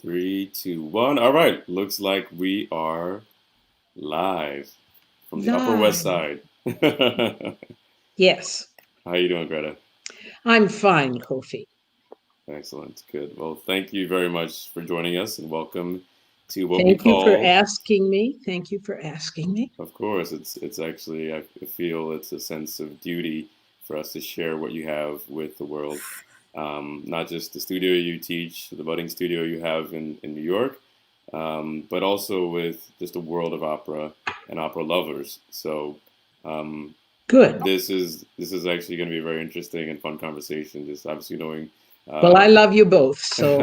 Three, two, one. All right. Looks like we are live from the Upper West Live. Side. Yes, How you doing, Greta? I'm fine, Kofi. Excellent. Good. Well, thank you very much for joining us and welcome to what we Thank you for call, asking me. Thank you for asking me. of course, it's actually, I feel it's a sense of duty for us to share what you have with the world. Not just the studio you teach, the budding studio you have in New York, but also with just the world of opera and opera lovers. So um, Good. this is actually going to be a very interesting and fun conversation. Just obviously knowing, Well, I uh, love you both, so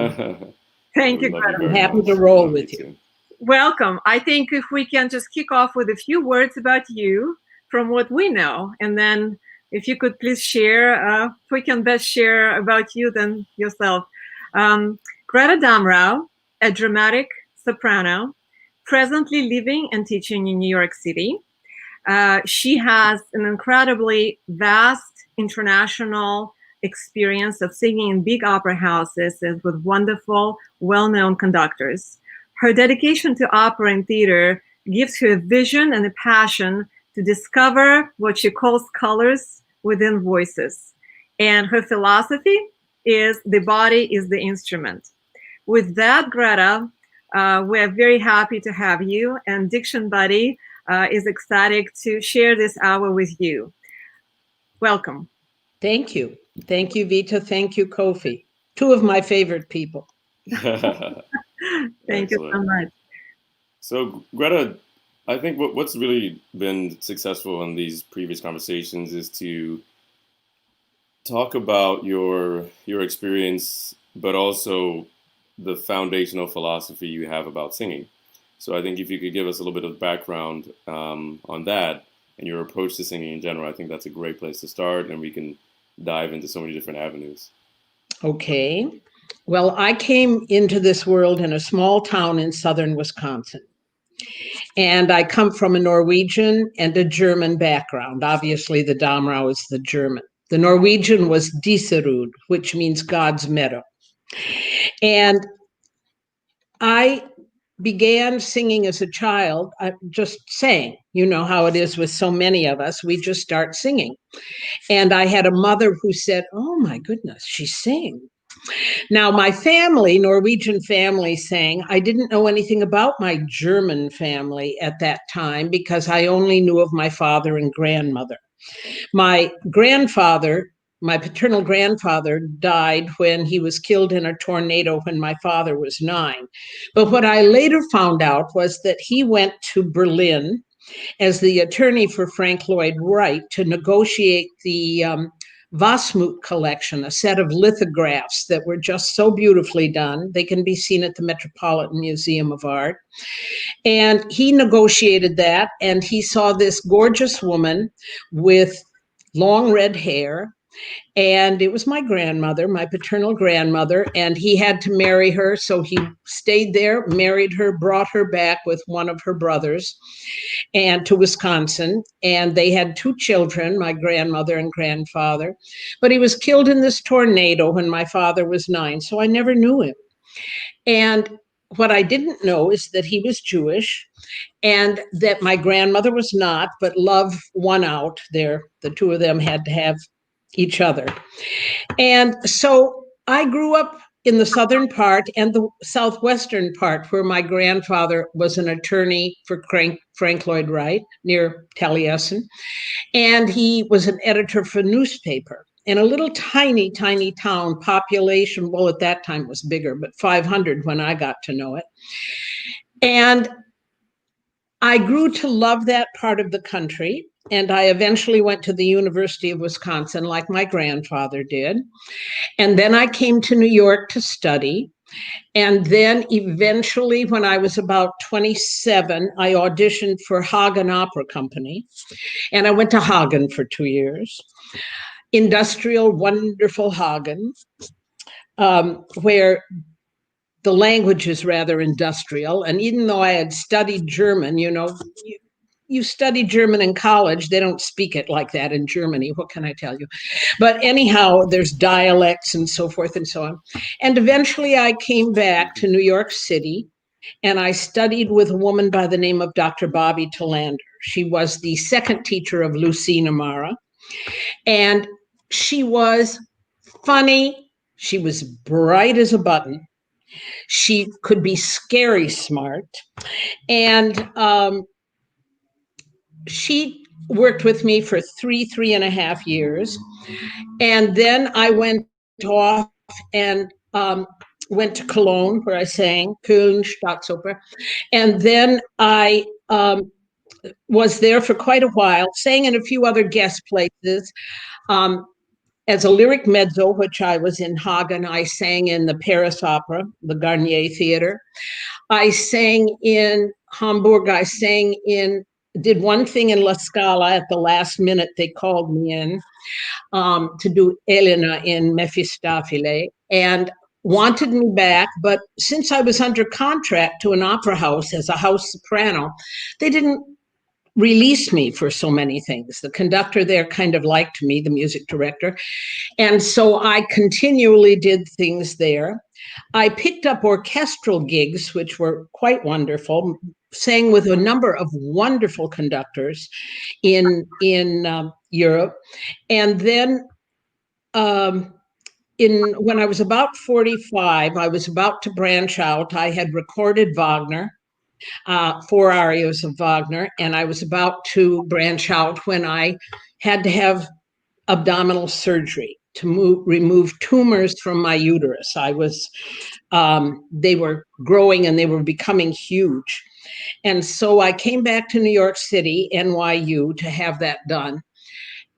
Thank we you, love you Greta. I'm very happy to much. We roll love you with you. too. Welcome. I think if we can just kick off with a few words about you from what we know, and then if you could please share, we can best share about you than yourself. Greta Damrau, a dramatic soprano, presently living and teaching in New York City. She has an incredibly vast international experience of singing in big opera houses and with wonderful, well-known conductors. Her dedication to opera and theater gives her a vision and a passion to discover what she calls colors within voices. And her philosophy is the body is the instrument. With that, Greta, we're very happy to have you, and DictionBuddy is ecstatic to share this hour with you. Welcome. Thank you. Thank you, Vita. Thank you, Kofi. Two of my favorite people. Thank you so Excellent. much. So, Greta, I think what's really been successful in these previous conversations is to talk about your experience, but also the foundational philosophy you have about singing. So, I think if you could give us a little bit of background on that and your approach to singing in general, I think that's a great place to start, and we can dive into so many different avenues. Okay. Well, I came into this world in a small town in southern Wisconsin. And I come from a Norwegian and a German background. Obviously, the Damrau is the German. The Norwegian was Diserud, which means God's meadow. And I began singing as a child. I just sang. You know how it is with so many of us. We just start singing. And I had a mother who said, "Oh my goodness, she sings." Now, my family, Norwegian family, sang. I didn't know anything about my German family at that time because I only knew of my father and grandmother. My grandfather, my paternal grandfather, died when he was killed in a tornado when my father was 9. But what I later found out was that he went to Berlin as the attorney for Frank Lloyd Wright to negotiate the Wasmuth collection, a set of lithographs that were just so beautifully done. They can be seen at the Metropolitan Museum of Art. And he negotiated that, and he saw this gorgeous woman with long red hair. And it was my grandmother, my paternal grandmother, and he had to marry her. So he stayed there, married her, brought her back with one of her brothers and to Wisconsin. And they had 2 children, my grandmother and grandfather. But he was killed in this tornado when my father was 9. So I never knew him. And what I didn't know is that he was Jewish and that my grandmother was not, but love won out there. The 2 of them had to have each other. And so I grew up in the southern part and the southwestern part where my grandfather was an attorney for Frank Lloyd Wright near Taliesin. And he was an editor for a newspaper in a little tiny, tiny town, population, well, at that time it was bigger, but 500 when I got to know it. And I grew to love that part of the country. And I eventually went to the University of Wisconsin, like my grandfather did. And then I came to New York to study. And then eventually, when I was about 27, I auditioned for Hagen Opera Company. And I went to Hagen for 2 years. Industrial, wonderful Hagen, where the language is rather industrial. And even though I had studied German, you you study German in college, they don't speak it like that in Germany. What can I tell you? But anyhow, there's dialects and so forth and so on. And eventually I came back to New York City, and I studied with a woman by the name of Dr. Bobby Talander. She was the second teacher of Lucine Amara. And she was funny. She was bright as a button. She could be scary smart. And she worked with me for 3.5 years. And then I went off and went to Cologne, where I sang, Köln Staatsoper. And then I was there for quite a while, sang in a few other guest places. As a lyric mezzo, which I was in Hagen, I sang in the Paris Opera, the Garnier Theater. I sang in Hamburg. I did one thing in La Scala at the last minute. They called me in to do Elena in Mephistopheles and wanted me back. But since I was under contract to an opera house as a house soprano, they didn't release me for so many things. The conductor there kind of liked me, the music director. And so I continually did things there. I picked up orchestral gigs, which were quite wonderful, sang with a number of wonderful conductors in Europe. And then when I was about 45, I was about to branch out. I had recorded Wagner, 4 arias of Wagner, and I was about to branch out when I had to have abdominal surgery to remove tumors from my uterus. They were growing and they were becoming huge. And so I came back to New York City, NYU, to have that done.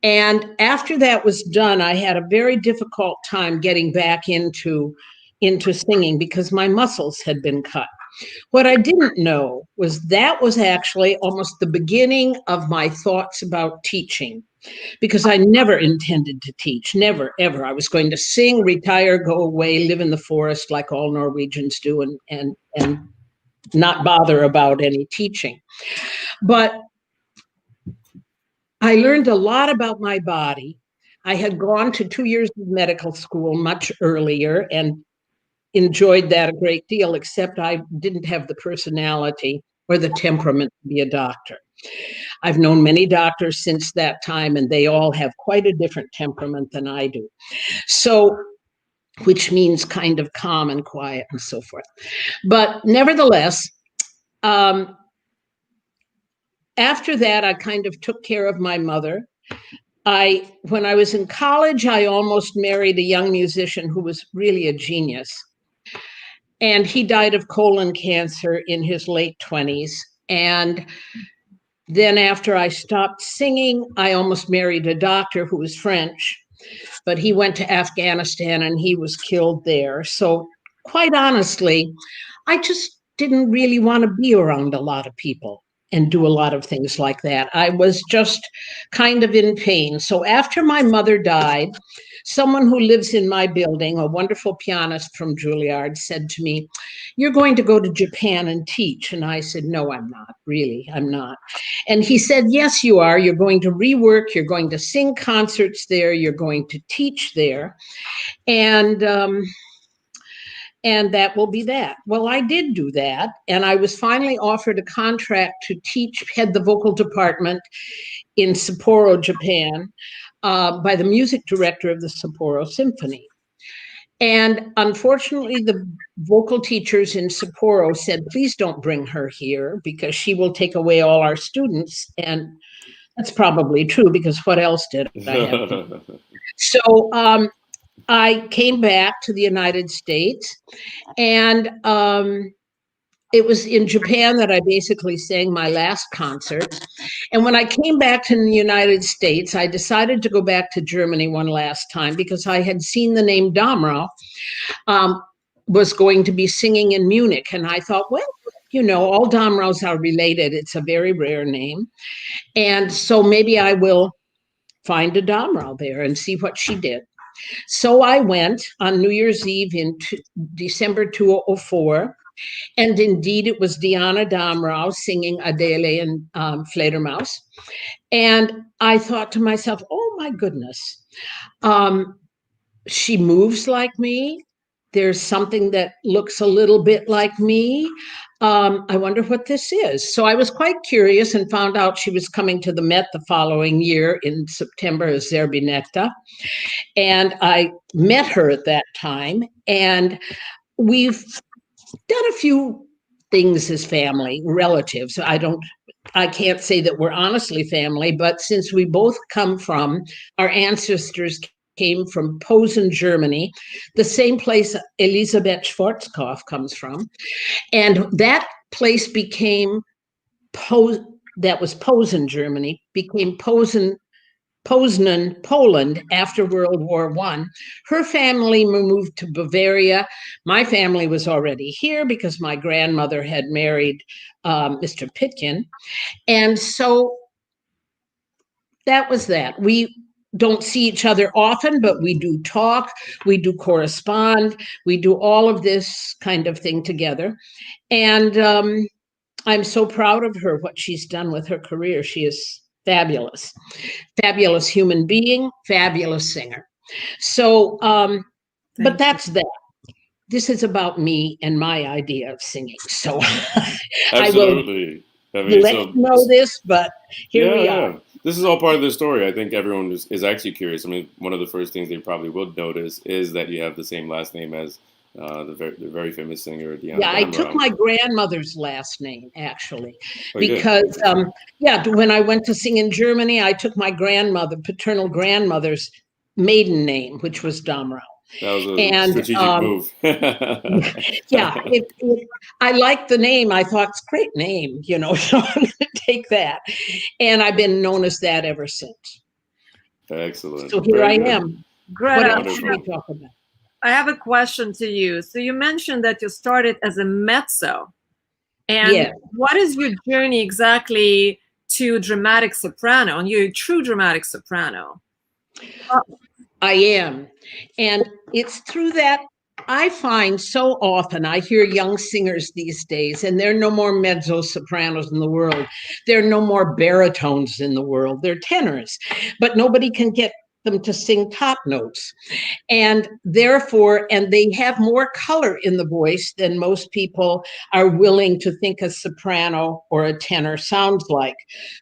And after that was done, I had a very difficult time getting back into singing because my muscles had been cut. What I didn't know was that was actually almost the beginning of my thoughts about teaching, because I never intended to teach, never, ever. I was going to sing, retire, go away, live in the forest like all Norwegians do, and not bother about any teaching. But I learned a lot about my body. I had gone to 2 years of medical school much earlier and enjoyed that a great deal, except I didn't have the personality or the temperament to be a doctor. I've known many doctors since that time, and they all have quite a different temperament than I do. So, which means kind of calm and quiet and so forth. But nevertheless, after that, I kind of took care of my mother. When I was in college, I almost married a young musician who was really a genius. And he died of colon cancer in his late 20s. And then after I stopped singing, I almost married a doctor who was French, but he went to Afghanistan and he was killed there. So quite honestly, I just didn't really want to be around a lot of people and do a lot of things like that. I was just kind of in pain. So after my mother died, someone who lives in my building, a wonderful pianist from Juilliard, said to me, "You're going to go to Japan and teach." And I said, "No, I'm not, really, I'm not." And he said, "Yes, you are. You're going to rework, you're going to sing concerts there, you're going to teach there. And that will be that." Well, I did do that. And I was finally offered a contract to head the vocal department in Sapporo, Japan, by the music director of the Sapporo Symphony. And unfortunately, the vocal teachers in Sapporo said, "Please don't bring her here because she will take away all our students." And that's probably true, because what else did I have to do? So I came back to the United States, and it was in Japan that I basically sang my last concert. And when I came back to the United States, I decided to go back to Germany one last time because I had seen the name Damrau was going to be singing in Munich. And I thought, well, all Damraus are related. It's a very rare name. And so maybe I will find a Damrau there and see what she did. So I went on New Year's Eve in December 2004. And indeed, it was Greta Damrau singing Adele and Fledermaus. And I thought to myself, oh my goodness, she moves like me. There's something that looks a little bit like me. I wonder what this is. So I was quite curious and found out she was coming to the Met the following year in September as Zerbinetta. And I met her at that time. And we've done a few things as family, relatives. I can't say that we're honestly family, but since we both come from, our ancestors came from Posen, Germany, the same place Elisabeth Schwarzkopf comes from. And that place became, that was Posen, Germany, became Poznan, Poland after World War I. Her family moved to Bavaria. My family was already here because my grandmother had married Mr. Pitkin. And so that was that. We don't see each other often, but we do talk, we do correspond, we do all of this kind of thing together. And I'm so proud of her, what she's done with her career. She is fabulous, fabulous human being, fabulous singer. So, but that's that. This is about me and my idea of singing. So Absolutely. I will let you know this, but here we are. Yeah. This is all part of the story. I think everyone is actually curious. I mean, one of the first things they probably would notice is that you have the same last name as the very famous singer, Greta Damrau. Yeah, I took my grandmother's last name, actually, because, when I went to sing in Germany, I took my paternal grandmother's maiden name, which was Damrau. That was a strategic move. Yeah, I liked the name. I thought it's a great name, so I'm going to take that. And I've been known as that ever since. Excellent. So here I am. Greta, what else should we talk about? I have a question to you. So you mentioned that you started as a mezzo. And what is your journey exactly to dramatic soprano? And you're a true dramatic soprano. I am. And it's through that I find so often I hear young singers these days, and there are no more mezzo sopranos in the world. There are no more baritones in the world. They're tenors, but nobody can get them to sing top notes. And therefore, and they have more color in the voice than most people are willing to think a soprano or a tenor sounds like.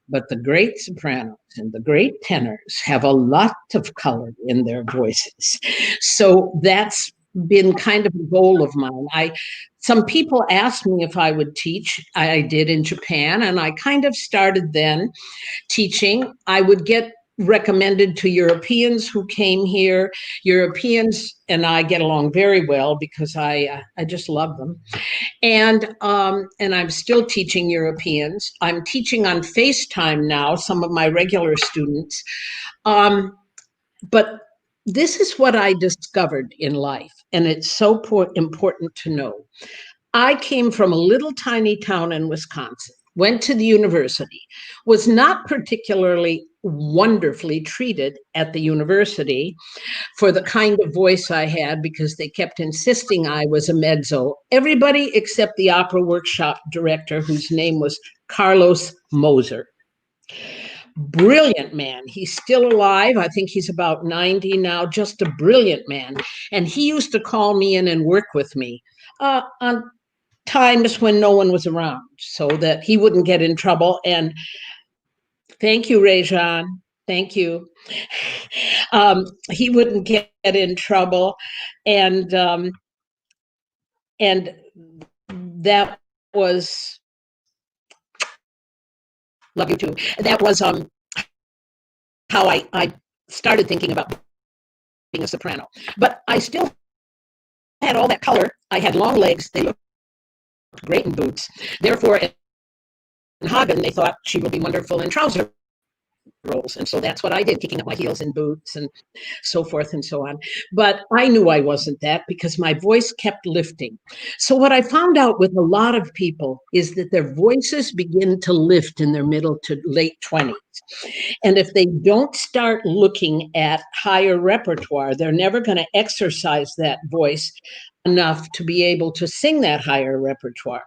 But the great sopranos and the great tenors have a lot of color in their voices. So that's been kind of a goal of mine. Some people asked me if I would teach. I did in Japan, and I kind of started then teaching. I would get recommended to Europeans who came here. Europeans and I get along very well because I just love them. And I'm still teaching Europeans. I'm teaching on FaceTime now, some of my regular students. But this is what I discovered in life, and it's so important to know. I came from a little tiny town in Wisconsin, went to the university, was not particularly wonderfully treated at the university for the kind of voice I had because they kept insisting I was a mezzo. Everybody except the opera workshop director, whose name was Carlos Moser. Brilliant man. He's still alive. I think he's about 90 now, just a brilliant man. And he used to call me in and work with me on times when no one was around so that he wouldn't get in trouble. And thank you, Rajan. Thank you. He wouldn't get in trouble. And that was, love you too. That was how I started thinking about being a soprano. But I still had all that color. I had long legs. They looked great in boots. Therefore, in Hagen, they thought she would be wonderful in trouser rolls. And so that's what I did, kicking up my heels in boots and so forth and so on. But I knew I wasn't that because my voice kept lifting. So what I found out with a lot of people is that their voices begin to lift in their middle to late 20s. And if they don't start looking at higher repertoire, they're never going to exercise that voice enough to be able to sing that higher repertoire.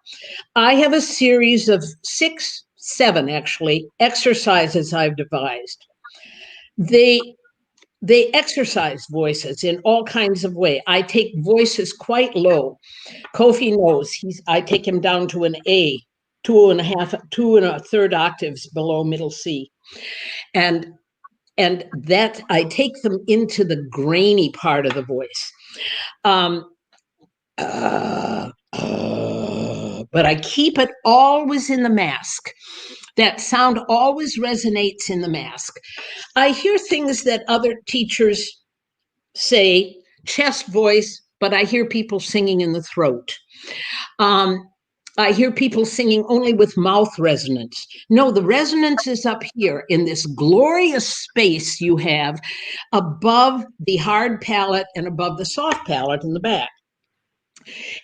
I have a series of 6, 7 actually exercises I've devised. They exercise voices in all kinds of way. I take voices quite low. Kofi knows I take him down to an A, 2.5, 2 1/3 octaves below middle C. And that I take them into the grainy part of the voice. But I keep it always in the mask. That sound always resonates in the mask. I hear things that other teachers say, chest voice, but I hear people singing in the throat. I hear people singing only with mouth resonance. No, the resonance is up here in this glorious space you have above the hard palate and above the soft palate in the back.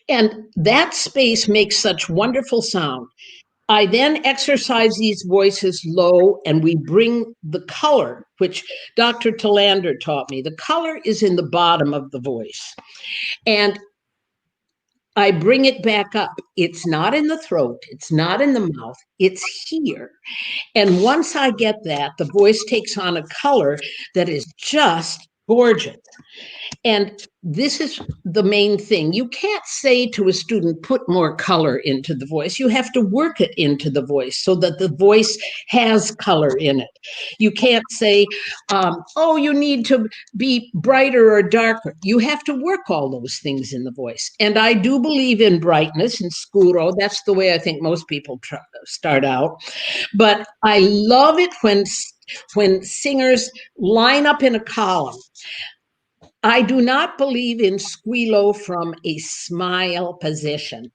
And that space makes such wonderful sound. I then exercise these voices low, and we bring the color, which Dr. Talander taught me. The color is in the bottom of the voice. And I bring it back up. It's not in the throat. It's not in the mouth. It's here. And once I get that, the voice takes on a color that is just gorgeous. And this is the main thing. You can't say to a student, put more color into the voice. You have to work it into the voice so that the voice has color in it. You can't say, oh, you need to be brighter or darker. You have to work all those things in the voice. And I do believe in brightness and scuro. That's the way I think most people start out. But I love it when singers line up in a column. I do not believe in squealo from a smile position,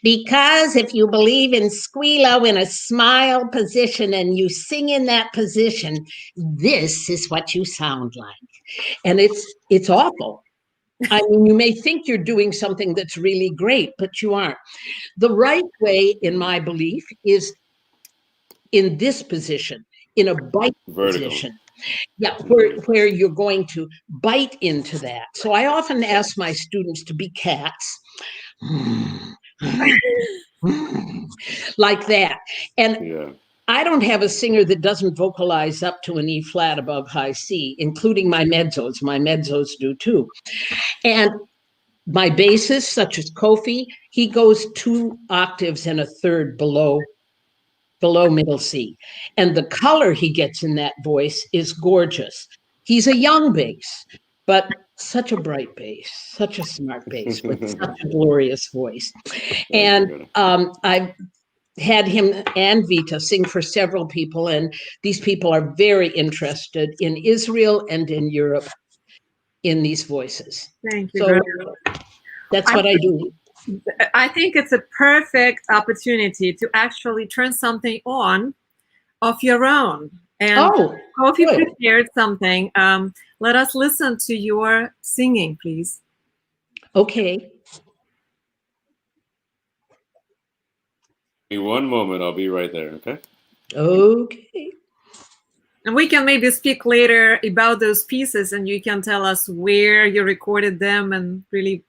because if you believe in squealo in a smile position and you sing in that position, this is what you sound like. And it's awful. I mean, you may think you're doing something that's really great, but you aren't. The right way, in my belief, is in this position, in a bite position. Yeah, where you're going to bite into that. So I often ask my students to be cats. Like that. And I don't have a singer that doesn't vocalize up to an E flat above high C, including my mezzos. My mezzos do too. And my bassist, such as Kofi, he goes 2 octaves and a third below middle C. And the color he gets in that voice is gorgeous. He's a young bass, but such a bright bass, such a smart bass with such a glorious voice. And I've had him and Vita sing for several people, and these people are very interested in Israel and in Europe in these voices. Thank you. So that's what I do. I think it's a perfect opportunity to actually turn something on of your own. And Kofi prepared something. Let us listen to your singing, please. Okay. Give me one moment. I'll be right there, okay? Okay. And we can maybe speak later about those pieces, and you can tell us where you recorded them and really...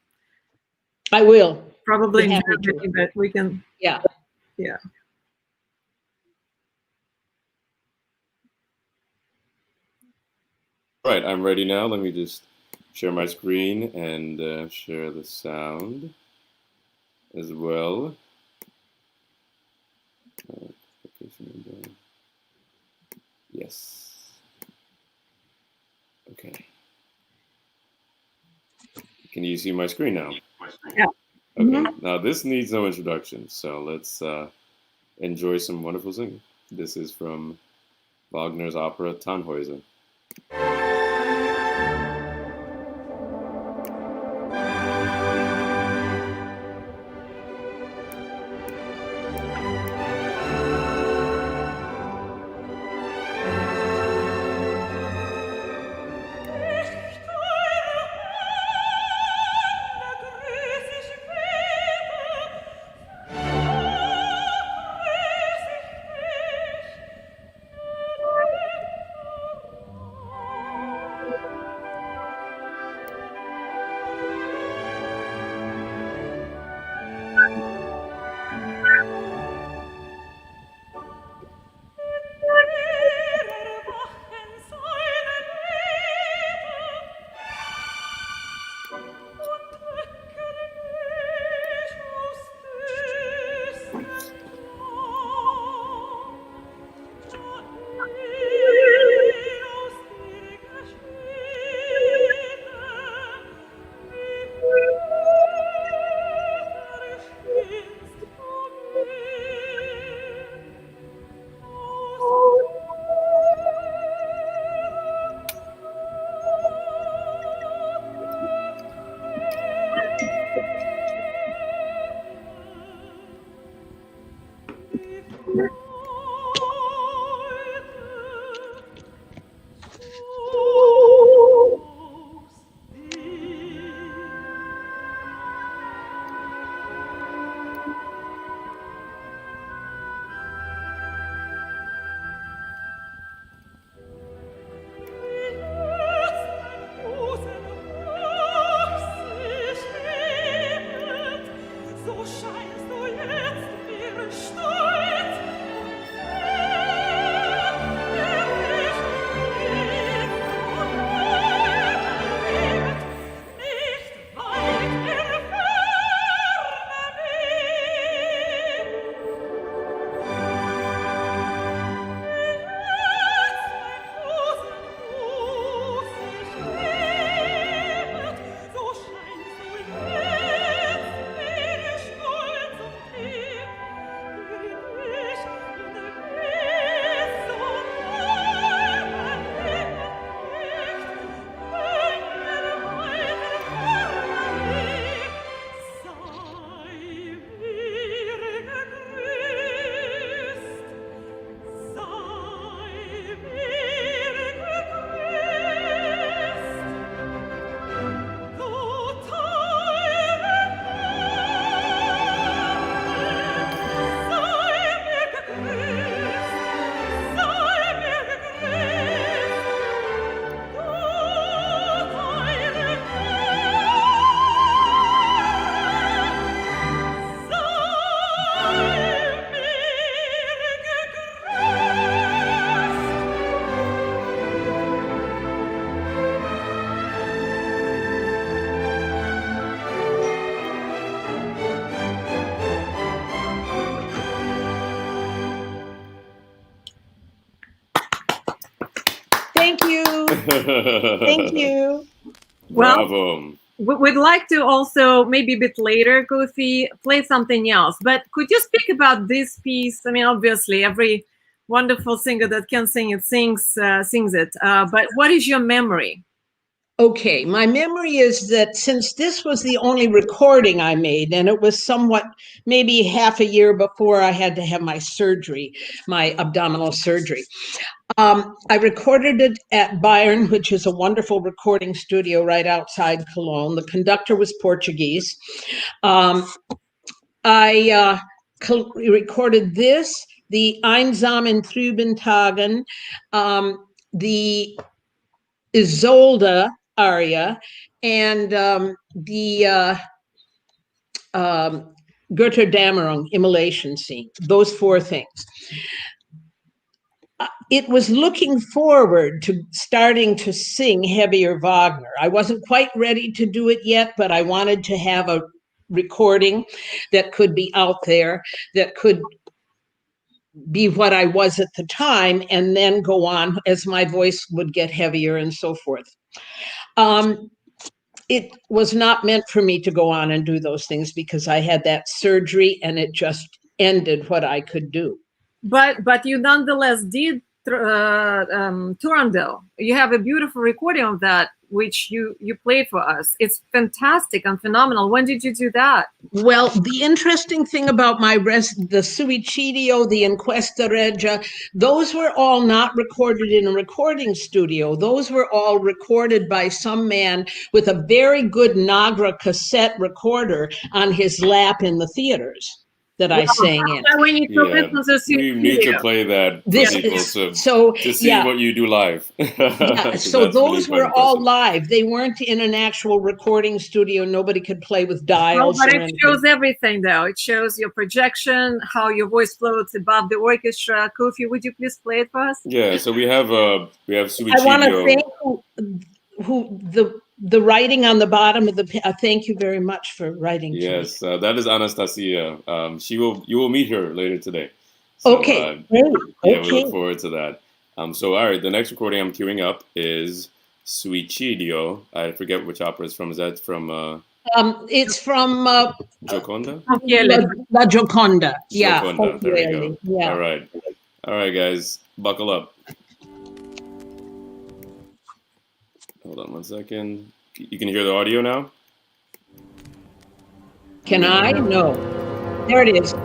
I will. Probably, but we can. Yeah. Yeah. Right, I'm ready now. Let me just share my screen and share the sound as well. Yes. Okay. Can you see my screen now? Yeah. Okay. Now this needs no introduction, so let's enjoy some wonderful singing. This is from Wagner's opera Tannhäuser. Thank you. Well, Bravo. we'd like to also, maybe a bit later, Kofi, play something else. But could you speak about this piece? I mean, obviously, every wonderful singer that can sing it sings it. But what is your memory? Okay, my memory is that since this was the only recording I made, and it was somewhat, maybe half a year before I had to have my surgery, my abdominal surgery. I recorded it at Bayern, which is a wonderful recording studio right outside Cologne. The conductor was Portuguese. I recorded this, the Einsamen trüben Tagen, the Isolde aria, and the Greta Damrau immolation scene, those four things. It was looking forward to starting to sing heavier Wagner. I wasn't quite ready to do it yet, but I wanted to have a recording that could be out there, that could be what I was at the time, and then go on as my voice would get heavier and so forth. It was not meant for me to go on and do those things because I had that surgery and it just ended what I could do. But you nonetheless did Turandot. You have a beautiful recording of that, which you played for us. It's fantastic and phenomenal. When did you do that? Well, the interesting thing about the Suicidio, the Inquesta Regia, those were all not recorded in a recording studio. Those were all recorded by some man with a very good Nagra cassette recorder on his lap in the theaters that I sang in. When you we need to play that for people to see what you do live. So those really were all live. They weren't in an actual recording studio. Nobody could play with dials. But it shows everything, though. It shows your projection, how your voice floats above the orchestra. Kofi, would you please play it for us? Yeah. So we have Suicidio. I want to thank the writing on the bottom of the. Thank you very much for writing. Yes, that is Anastasia. You will meet her later today. So, okay. Yeah, we look forward to that. So all right, the next recording I'm queuing up is Suicidio. I forget which opera it's from. Is that from? It's from Gioconda. La Gioconda. Yeah. Gioconda. There we go. Yeah. All right, guys, buckle up. Hold on one second. You can hear the audio now? Can I? No. There it is.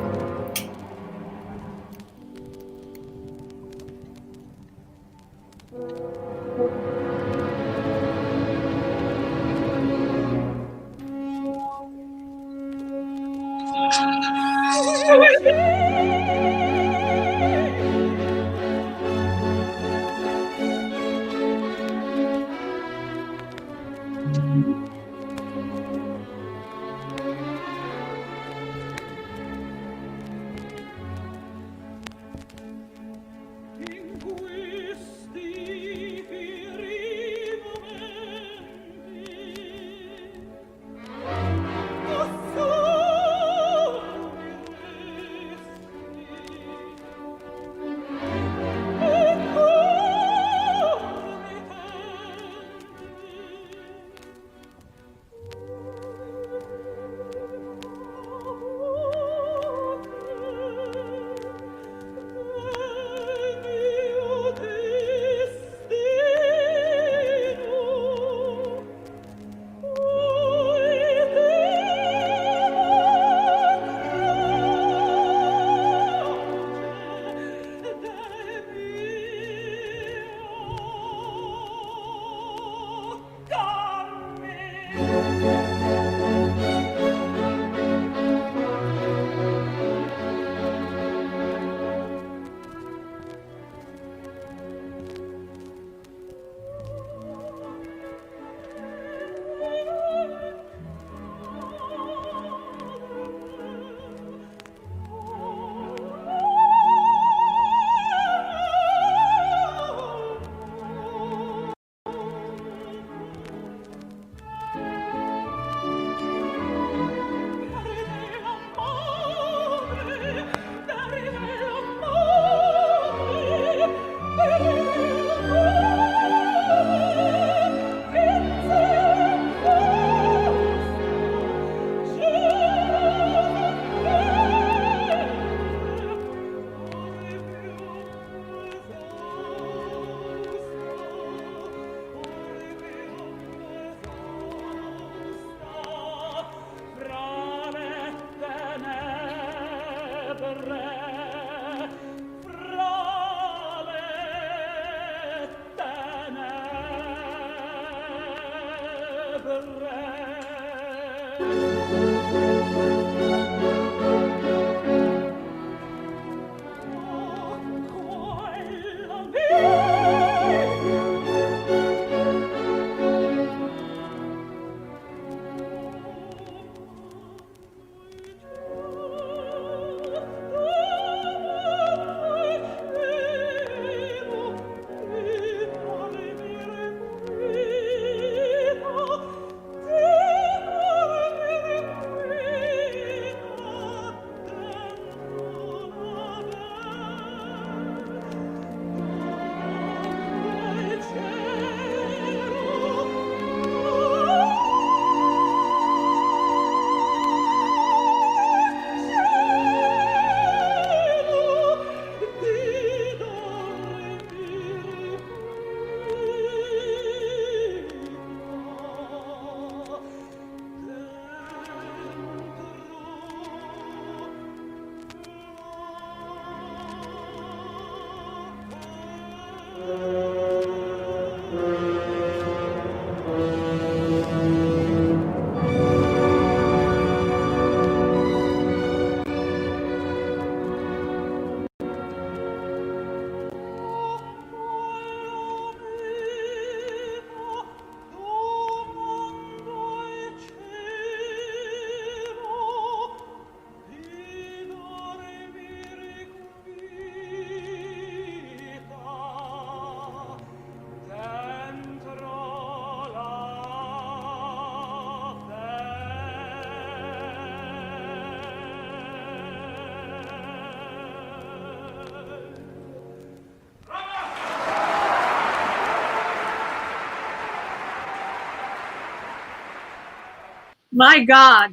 My God,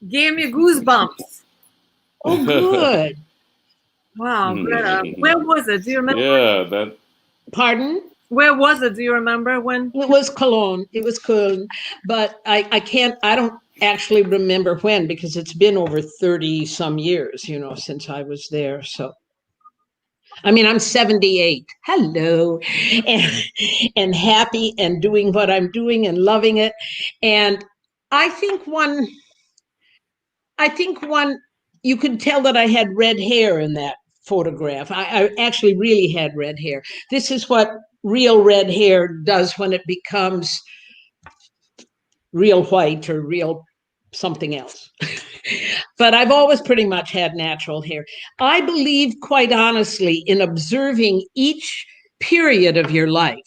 gave me goosebumps. Oh, good. Wow, Greta. Where was it? Do you remember? Yeah, that. Pardon? Where was it? Do you remember when? It was Cologne. It was Cologne. But I don't actually remember when, because it's been over 30 some years, since I was there. So, I mean, I'm 78. Hello. And happy and doing what I'm doing and loving it. And I think one, you could tell that I had red hair in that photograph. I actually really had red hair. This is what real red hair does when it becomes real white or real something else. But I've always pretty much had natural hair. I believe, quite honestly, in observing each period of your life.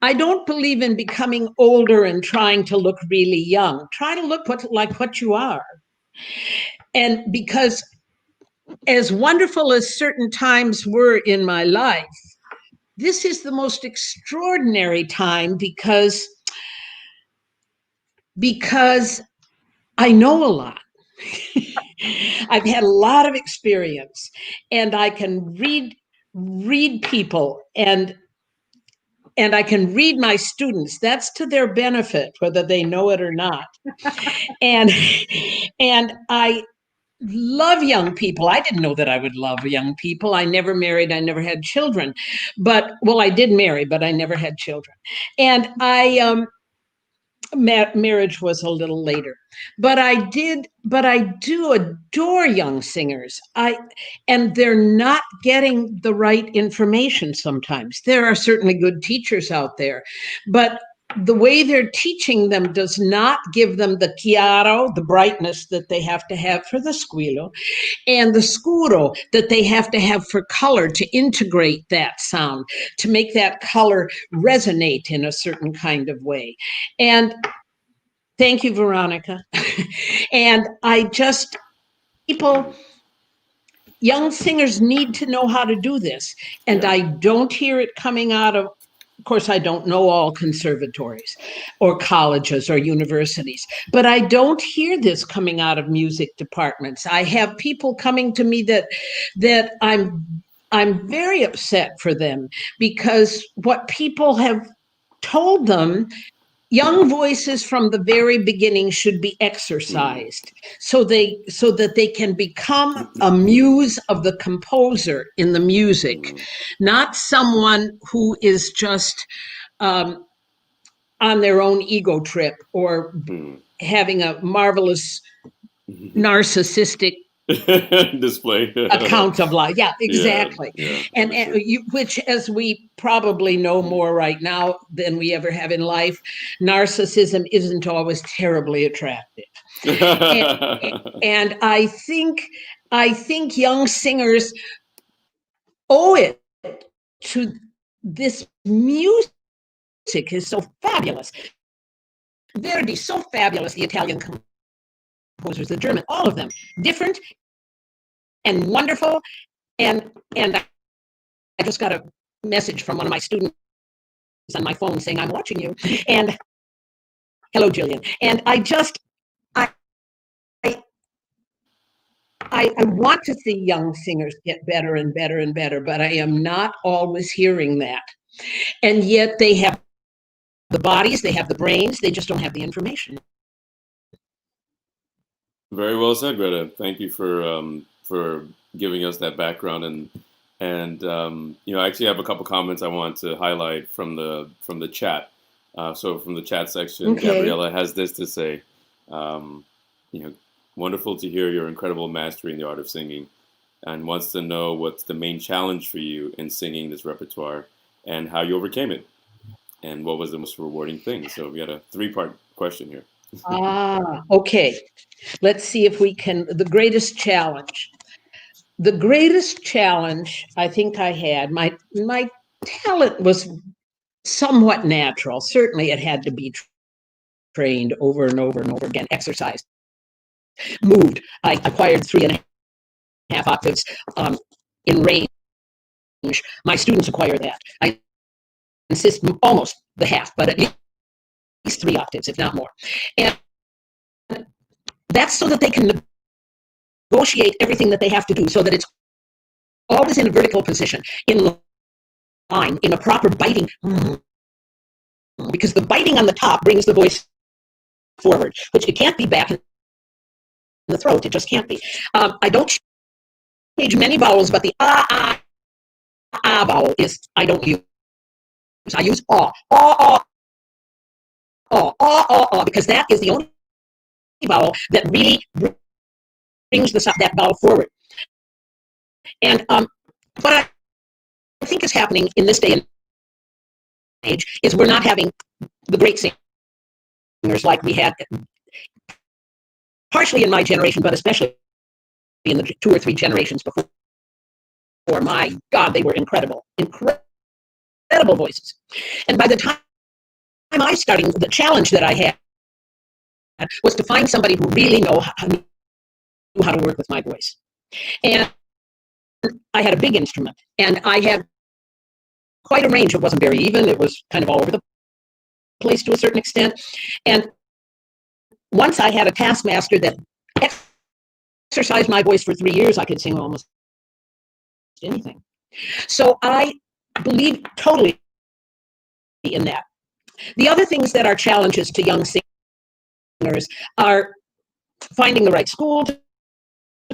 I don't believe in becoming older and trying to look really young. Try to look like what you are. And because as wonderful as certain times were in my life, this is the most extraordinary time because I know a lot. I've had a lot of experience, and I can read people, and I can read my students. That's to their benefit, whether they know it or not. and I love young people. I didn't know that I would love young people. I never married. I never had children. But, well, I did marry, but I never had children. And marriage was a little later. But I do adore young singers. And they're not getting the right information sometimes. There are certainly good teachers out there, but the way they're teaching them does not give them the chiaro, the brightness that they have to have for the squillo, and the scuro that they have to have for color to integrate that sound, to make that color resonate in a certain kind of way. And thank you, Veronica. And young singers need to know how to do this. And I don't hear it coming out of course, I don't know all conservatories or colleges or universities, but I don't hear this coming out of music departments. I have people coming to me that I'm very upset for them, because what people have told them, young voices from the very beginning should be exercised so that they can become a muse of the composer in the music, not someone who is just on their own ego trip or having a marvelous narcissistic display account of life. Yeah, exactly. Yeah, and which, as we probably know more right now than we ever have in life, narcissism isn't always terribly attractive. and I think young singers owe it to this music is so fabulous. Verdi, so fabulous, the Italian composers, the German, all of them, different and wonderful. And I just got a message from one of my students on my phone saying, I'm watching you. And hello, Jillian. And I want to see young singers get better and better and better, but I am not always hearing that. And yet they have the bodies, they have the brains, they just don't have the information. Very well said, Greta. Thank you for giving us that background, and I actually have a couple comments I want to highlight from the chat. So from the chat section, Okay. Gabriella has this to say. Wonderful to hear your incredible mastery in the art of singing, and wants to know what's the main challenge for you in singing this repertoire and how you overcame it, and what was the most rewarding thing. So we got a 3-part question here. Okay. Let's see if we can. The greatest challenge. The greatest challenge I think I had, my talent was somewhat natural. Certainly it had to be trained over and over and over again, exercised, moved. I acquired 3.5 octaves in range. My students acquire that. I insist almost the half, but at least 3 octaves, if not more. And that's so that they can negotiate everything that they have to do, so that it's always in a vertical position, in line, in a proper biting, because the biting on the top brings the voice forward, which it can't be back in the throat. It just can't be. I don't change many vowels, but the vowel is I don't use. I use because that is the only vowel that really brings that vowel forward. And what I think is happening in this day and age is we're not having the great singers like we had, partially in my generation, but especially in the 2 or 3 generations before. My God, they were incredible voices. And by the time I started, the challenge that I had was to find somebody who really knew how to work with my voice. And I had a big instrument, and I had quite a range. It wasn't very even. It was kind of all over the place to a certain extent. And once I had a taskmaster that exercised my voice for 3 years, I could sing almost anything. So I believe totally in that. The other things that are challenges to young singers are finding the right school to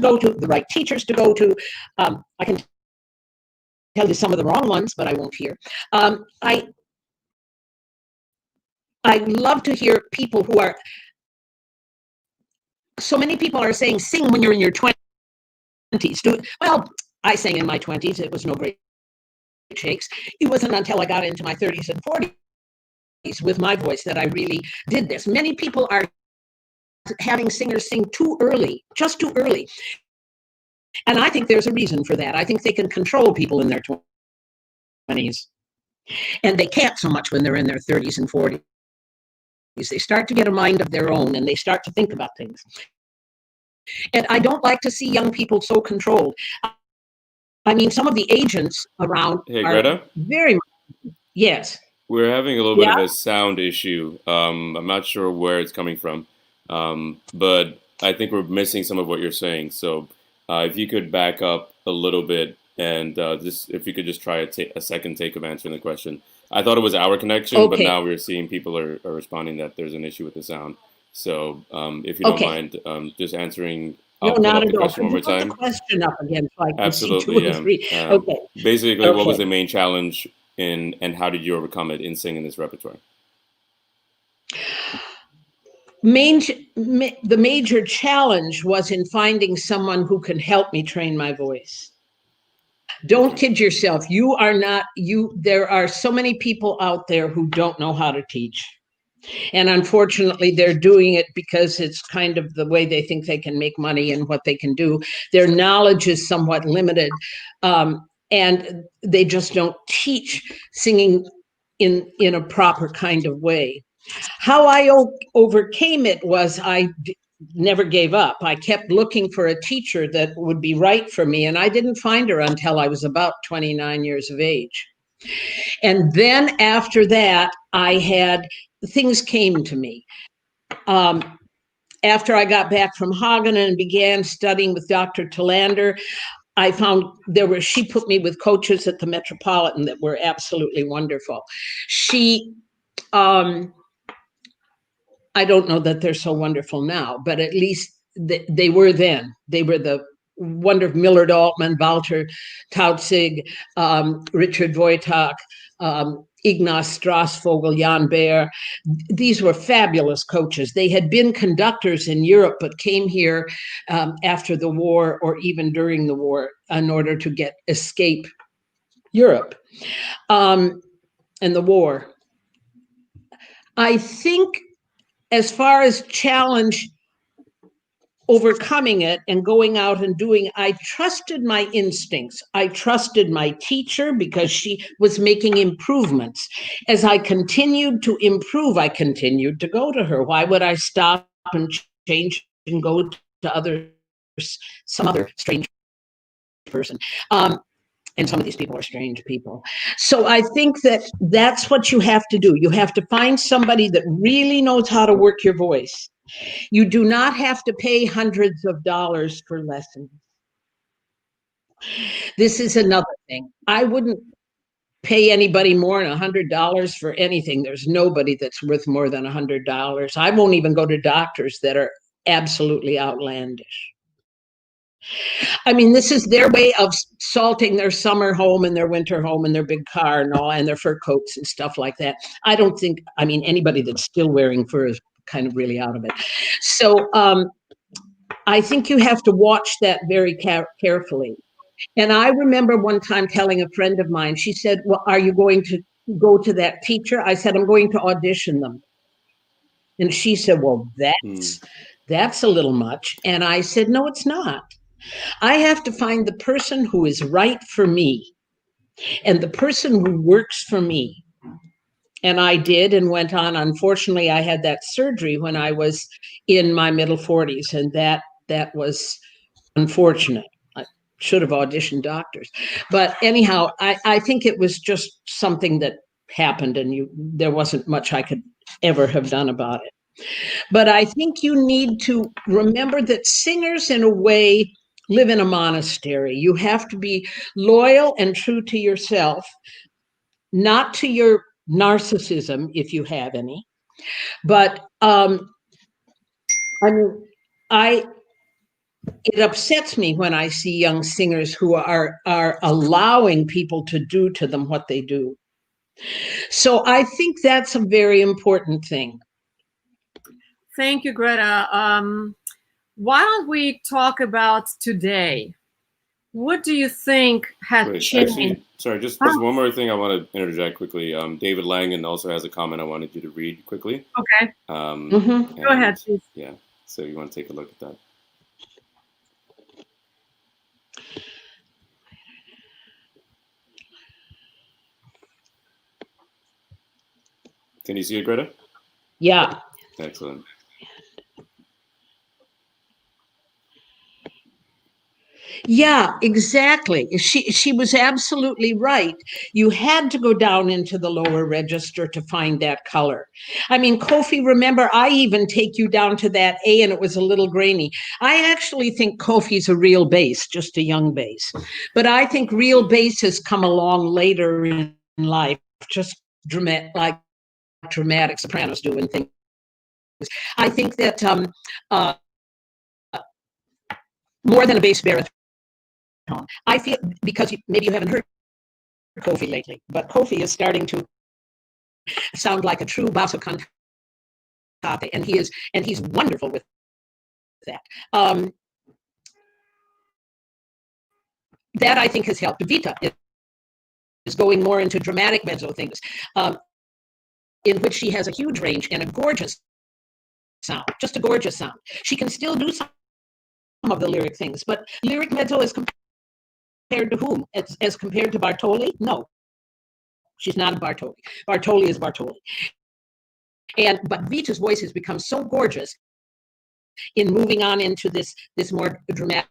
go to, the right teachers to go to. I can tell you some of the wrong ones, but I won't hear. I love to hear people who are, so many people are saying, sing when you're in your 20s. Well, I sang in my 20s. It was no great shakes. It wasn't until I got into my 30s and 40s with my voice that I really did this. Many people are having singers sing too early, just too early. And I think there's a reason for that. I think they can control people in their 20s. And they can't so much when they're in their 30s and 40s. They start to get a mind of their own, and they start to think about things. And I don't like to see young people so controlled. I mean, some of the agents around Hey, are Greta? very much, yes. We're having a little bit of a sound issue. I'm not sure where it's coming from, but I think we're missing some of what you're saying. So if you could back up a little bit, and if you could just try a second take of answering the question. I thought it was our connection, but now we're seeing people are responding that there's an issue with the sound. So if you don't mind, just answering. I'll put up the question one more time. The question up again, so I can Absolutely, see 2 or 3. Okay. Basically, what was the main challenge and how did you overcome it in singing this repertoire? The major challenge was in finding someone who can help me train my voice. Don't kid yourself. There are so many people out there who don't know how to teach. And unfortunately, they're doing it because it's kind of the way they think they can make money and what they can do. Their knowledge is somewhat limited, and they just don't teach singing in a proper kind of way. How I overcame it was never gave up. I kept looking for a teacher that would be right for me, and I didn't find her until I was about 29 years of age. And then after that, things came to me. After I got back from Hagen and began studying with Dr. Tillander, I found she put me with coaches at the Metropolitan that were absolutely wonderful. I don't know that they're so wonderful now, but at least they were then. They were the wonderful Millard Altman, Walter Tautzig, Richard Wojtak, Ignaz Strasvogel, Jan Baer. These were fabulous coaches. They had been conductors in Europe, but came here after the war or even during the war in order to escape Europe and the war. I think as far as challenge, overcoming it and going out and doing, I trusted my instincts. I trusted my teacher because she was making improvements. As I continued to improve, I continued to go to her. Why would I stop and change and go to some other strange person? And some of these people are strange people. So I think that's what you have to do. You have to find somebody that really knows how to work your voice. You do not have to pay hundreds of dollars for lessons. This is another thing. I wouldn't pay anybody more than $100 for anything. There's nobody that's worth more than $100. I won't even go to doctors that are absolutely outlandish. I mean, this is their way of salting their summer home and their winter home and their big car and all, and their fur coats and stuff like that. Anybody that's still wearing fur is kind of really out of it. So I think you have to watch that very carefully. And I remember one time telling a friend of mine, she said, well, are you going to go to that teacher? I said, I'm going to audition them. And she said, well, that's a little much. And I said, no, it's not. I have to find the person who is right for me and the person who works for me. And I did and went on. Unfortunately, I had that surgery when I was in my middle 40s, and that was unfortunate. I should have auditioned doctors. But anyhow, I think it was just something that happened, and there wasn't much I could ever have done about it. But I think you need to remember that singers, in a way, live in a monastery. You have to be loyal and true to yourself, not to your narcissism, if you have any. But it upsets me when I see young singers who are allowing people to do to them what they do. So I think that's a very important thing. Thank you, Greta. Why don't we talk about today? What do you think had changed? Actually, sorry, just one more thing I want to interject quickly. David Langan also has a comment I wanted you to read quickly. Okay. Go ahead, please. Yeah, so you want to take a look at that. Can you see it, Greta? Yeah. Excellent. Yeah, exactly. She was absolutely right. You had to go down into the lower register to find that color. I mean, Kofi, remember, I even take you down to that A and it was a little grainy. I actually think Kofi's a real bass, just a young bass. But I think real bass has come along later in life, just like dramatic sopranos do and things. I think that more than a bass baritone, I feel, because maybe you haven't heard Kofi lately, but Kofi is starting to sound like a true basso cantante and he's wonderful with that. That I think has helped. Vita is going more into dramatic mezzo things, in which she has a huge range and a gorgeous sound, just a gorgeous sound. She can still do some of the lyric things, but lyric mezzo is compared to whom? As compared to Bartoli? No, she's not a Bartoli. Bartoli is Bartoli. But Vita's voice has become so gorgeous in moving on into this more dramatic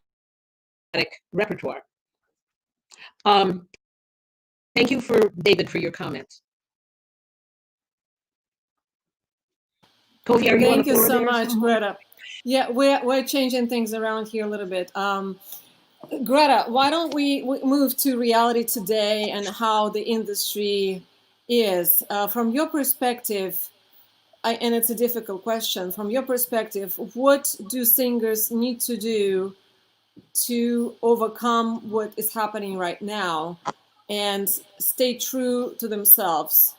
repertoire. Thank you, David, for your comments. Kofi, are you on the floor? Thank you so much, Greta. Yeah, we're changing things around here a little bit. Greta, why don't we move to reality today and how the industry is from your perspective? And it's a difficult question. From your perspective, what do singers need to do to overcome what is happening right now and stay true to themselves?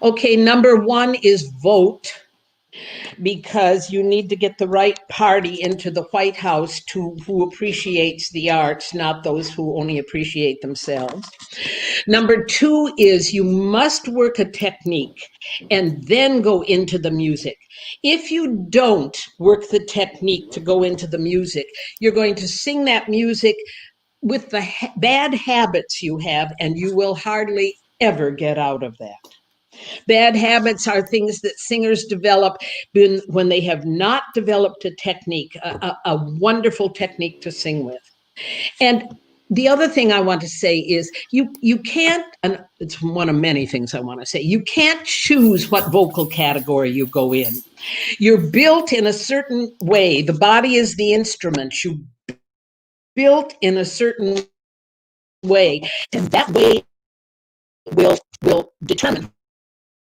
Okay, number one is vote, because you need to get the right party into the White House who appreciates the arts, not those who only appreciate themselves. Number two is you must work a technique and then go into the music. If you don't work the technique to go into the music, you're going to sing that music with the bad habits you have, and you will hardly ever get out of that. Bad habits are things that singers develop when they have not developed a technique, a wonderful technique to sing with. And the other thing I want to say is you can't, and it's one of many things I want to say, you can't choose what vocal category you go in. You're built in a certain way. The body is the instrument. You built in a certain way, and that way will determine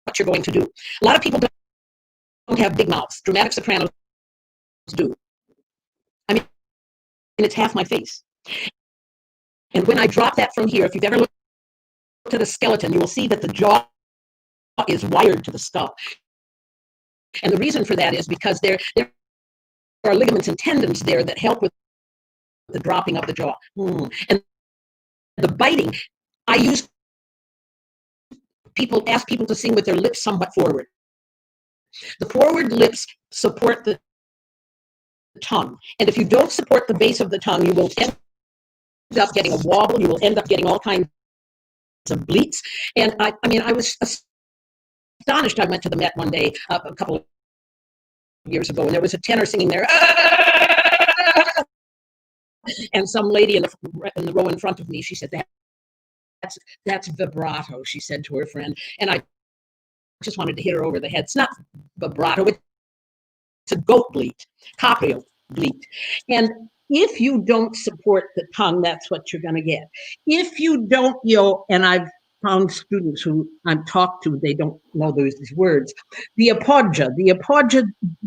what you're going to do. A lot of people don't have big mouths. Dramatic sopranos do. I mean, it's half my face. And when I drop that from here, if you've ever looked at a skeleton, you will see that the jaw is wired to the skull. And the reason for that is because there are ligaments and tendons there that help with the dropping of the jaw. And the biting, ask people to sing with their lips somewhat forward. The forward lips support the tongue. And if you don't support the base of the tongue, you will end up getting a wobble. You will end up getting all kinds of bleats. And I was astonished. I went to the Met one day a couple of years ago, and there was a tenor singing there. And some lady in the row in front of me, she said, that's vibrato, she said to her friend. And I just wanted to hit her over the head. It's not vibrato, it's a goat bleat, caprio bleat. And if you don't support the tongue, that's what you're going to get. If you don't, and I've found students who I've talked to, they don't know those words. The appoggia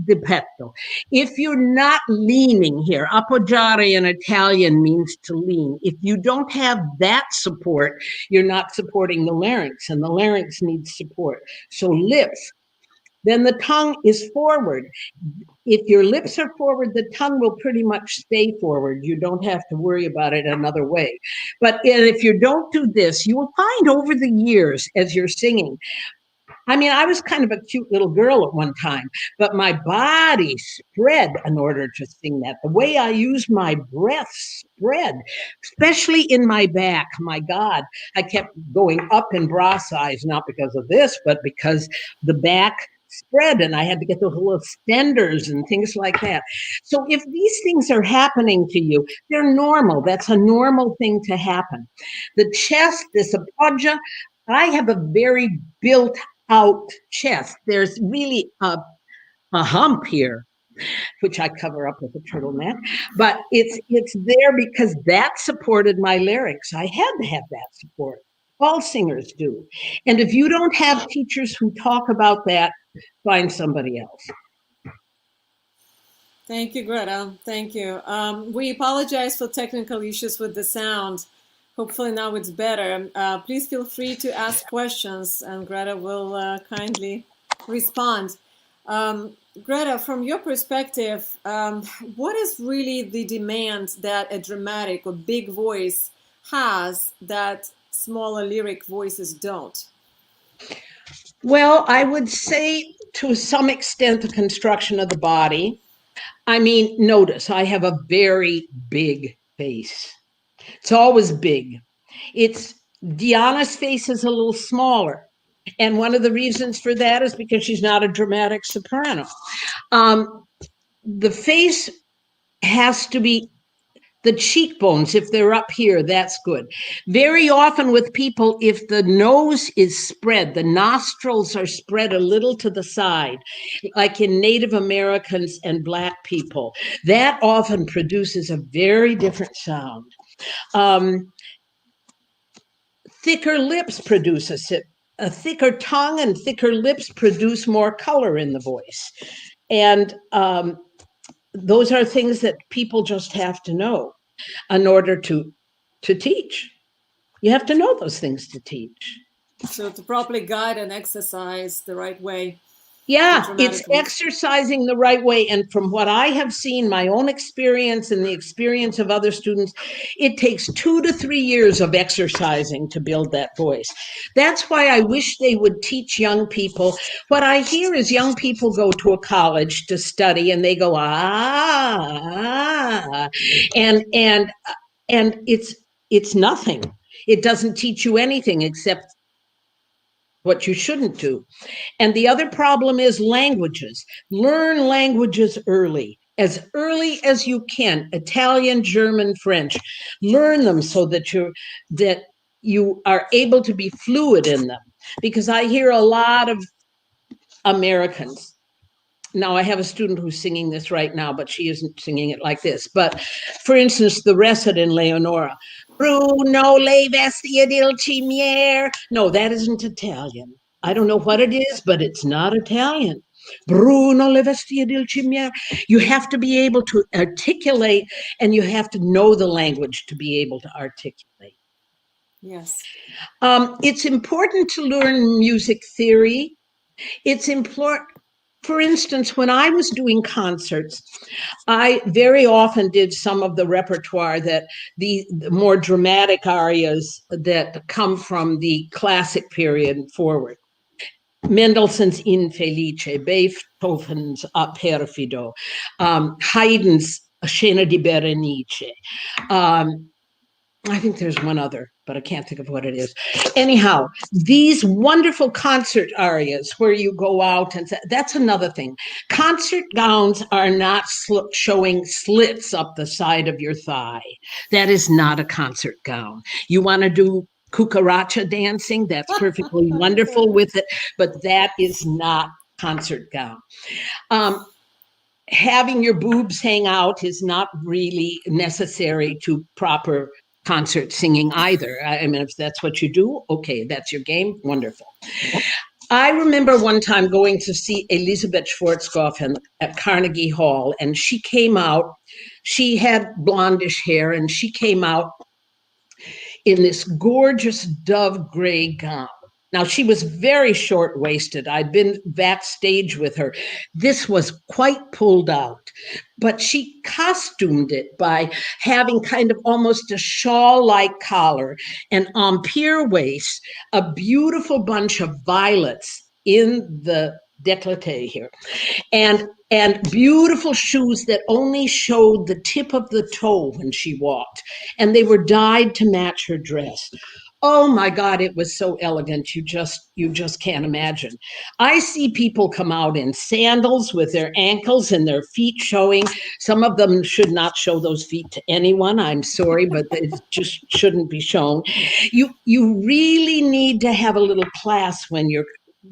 di petto. If you're not leaning here, appoggiare in Italian means to lean. If you don't have that support, you're not supporting the larynx, and the larynx needs support. So lips. Then the tongue is forward. If your lips are forward, the tongue will pretty much stay forward. You don't have to worry about it another way. But if you don't do this, you will find over the years as you're singing, I mean, I was kind of a cute little girl at one time, but my body spread in order to sing that. The way I use my breath spread, especially in my back. My God, I kept going up in bra size, not because of this, but because the back spread, and I had to get those little stenders and things like that. So if these things are happening to you, they're normal. That's a normal thing to happen. The chest, this appoggia, I have a very built out chest. There's really a hump here, which I cover up with a turtleneck, but it's there because that supported my larynx. I had to have that support. All singers do. And if you don't have teachers who talk about that, find somebody else. Thank you, Greta. Thank you. We apologize for technical issues with the sound. Hopefully now it's better. Please feel free to ask questions, and Greta will kindly respond. Greta, from your perspective, what is really the demand that a dramatic or big voice has that smaller lyric voices don't? Well, I would say to some extent the construction of the body. I mean, notice I have a very big face. It's always big. It's Diana's face is a little smaller. And one of the reasons for that is because she's not a dramatic soprano. The face has to be the cheekbones, if they're up here, that's good. Very often with people, if the nose is spread, the nostrils are spread a little to the side, like in Native Americans and Black people, that often produces a very different sound. Thicker lips produce a thicker tongue and thicker lips produce more color in the voice. And those are things that people just have to know in order to teach. You have to know those things to teach. So to properly guide and exercise the right way. Yeah, it's exercising the right way. And from what I have seen, my own experience and the experience of other students, it takes 2 to 3 years of exercising to build that voice. That's why I wish they would teach young people. What I hear is young people go to a college to study and they go, and it's nothing. It doesn't teach you anything except what you shouldn't do. And the other problem is languages. Learn languages early as you can. Italian, German, French. Learn them so that you are able to be fluid in them. Because I hear a lot of Americans. Now, I have a student who's singing this right now, but she isn't singing it like this. But for instance, the recit in Leonora, Bruno le vestia del cimier. No, that isn't Italian. I don't know what it is, but it's not Italian. Bruno le vestia del cimier. You have to be able to articulate, and you have to know the language to be able to articulate. Yes. It's important to learn music theory. It's important. For instance, when I was doing concerts, I very often did some of the repertoire that the more dramatic arias that come from the classic period forward. Mendelssohn's Infelice, Beethoven's A Perfido, Haydn's Scena di Berenice. I think there's one other, but I can't think of what it is. Anyhow, these wonderful concert arias where you go out and that's another thing. Concert gowns are not showing slits up the side of your thigh. That is not a concert gown. You want to do cucaracha dancing, that's perfectly wonderful with it, but that is not concert gown. Having your boobs hang out is not really necessary to proper concert singing either. I mean, if that's what you do, okay, that's your game, wonderful. I remember one time going to see Elisabeth Schwarzkopf at Carnegie Hall, and she came out, she had blondish hair, and she came out in this gorgeous dove gray gown. Now, she was very short-waisted. I'd been backstage with her. This was quite pulled out, but she costumed it by having kind of almost a shawl-like collar, an empire waist, a beautiful bunch of violets in the décolleté here, and beautiful shoes that only showed the tip of the toe when she walked, and they were dyed to match her dress. Oh my God, it was so elegant. You just can't imagine. I see people come out in sandals with their ankles and their feet showing. Some of them should not show those feet to anyone. I'm sorry, but it just shouldn't be shown. You really need to have a little class when you're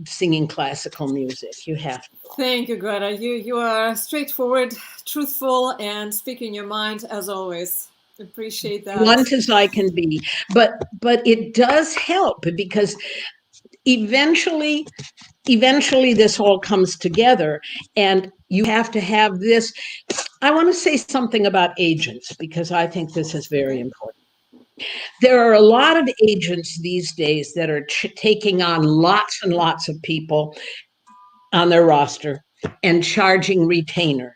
singing classical music. You have to. Thank you, Greta. You are straightforward, truthful, and speaking your mind as always. Appreciate that. Blunt as I can be, but it does help because eventually this all comes together, and you have to have this. I want to say something about agents because I think this is very important. There are a lot of agents these days that are taking on lots and lots of people on their roster and charging retainers.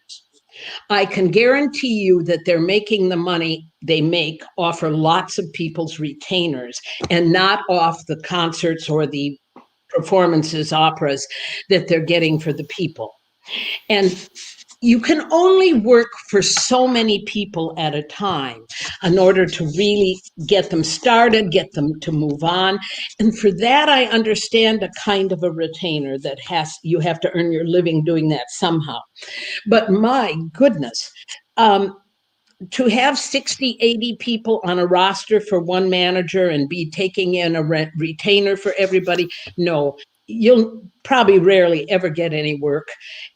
I can guarantee you that they're making the money they make off of lots of people's retainers and not off the concerts or the performances, operas that they're getting for the people. And you can only work for so many people at a time in order to really get them started, get them to move on. And for that, I understand a kind of a retainer that you have to earn your living doing that somehow. But my goodness, to have 60, 80 people on a roster for one manager and be taking in a retainer for everybody, no, you'll probably rarely ever get any work.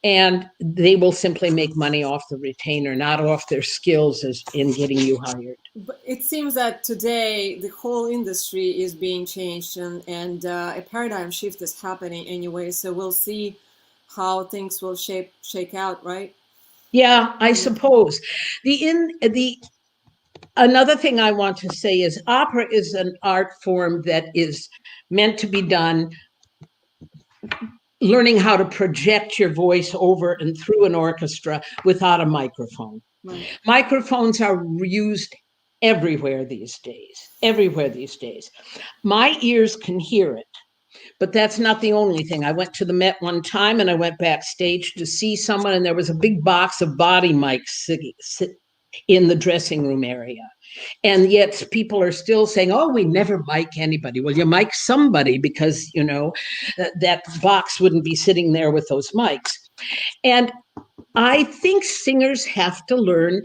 And they will simply make money off the retainer, not off their skills in getting you hired. But it seems that today the whole industry is being changed, and a paradigm shift is happening anyway. So we'll see how things will shake out, right? Yeah, I suppose. Another thing I want to say is opera is an art form that is meant to be done learning how to project your voice over and through an orchestra without a microphone. Right. Microphones are used everywhere these days. My ears can hear it, but that's not the only thing. I went to the Met one time and I went backstage to see someone, and there was a big box of body mics in the dressing room area. And yet people are still saying, oh, we never mic anybody. Well, you mic somebody, because, you know, that box wouldn't be sitting there with those mics. And I think singers have to learn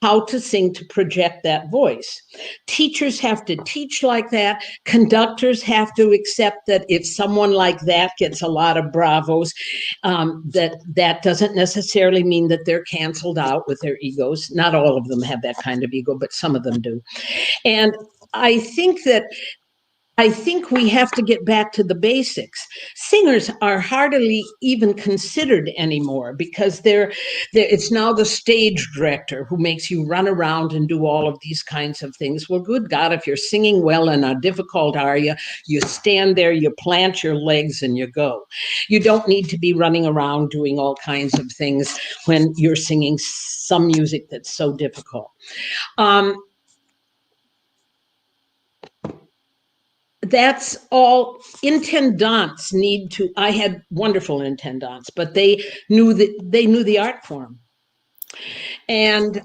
how to sing to project that voice. Teachers have to teach like that. Conductors have to accept that if someone like that gets a lot of bravos, that doesn't necessarily mean that they're canceled out with their egos. Not all of them have that kind of ego, but some of them do. And I think we have to get back to the basics. Singers are hardly even considered anymore, because it's now the stage director who makes you run around and do all of these kinds of things. Well, good God, if you're singing well in a difficult aria, you stand there, you plant your legs, and you go. You don't need to be running around doing all kinds of things when you're singing some music that's so difficult. That's all. Intendants need to. I had wonderful intendants, but they knew the art form and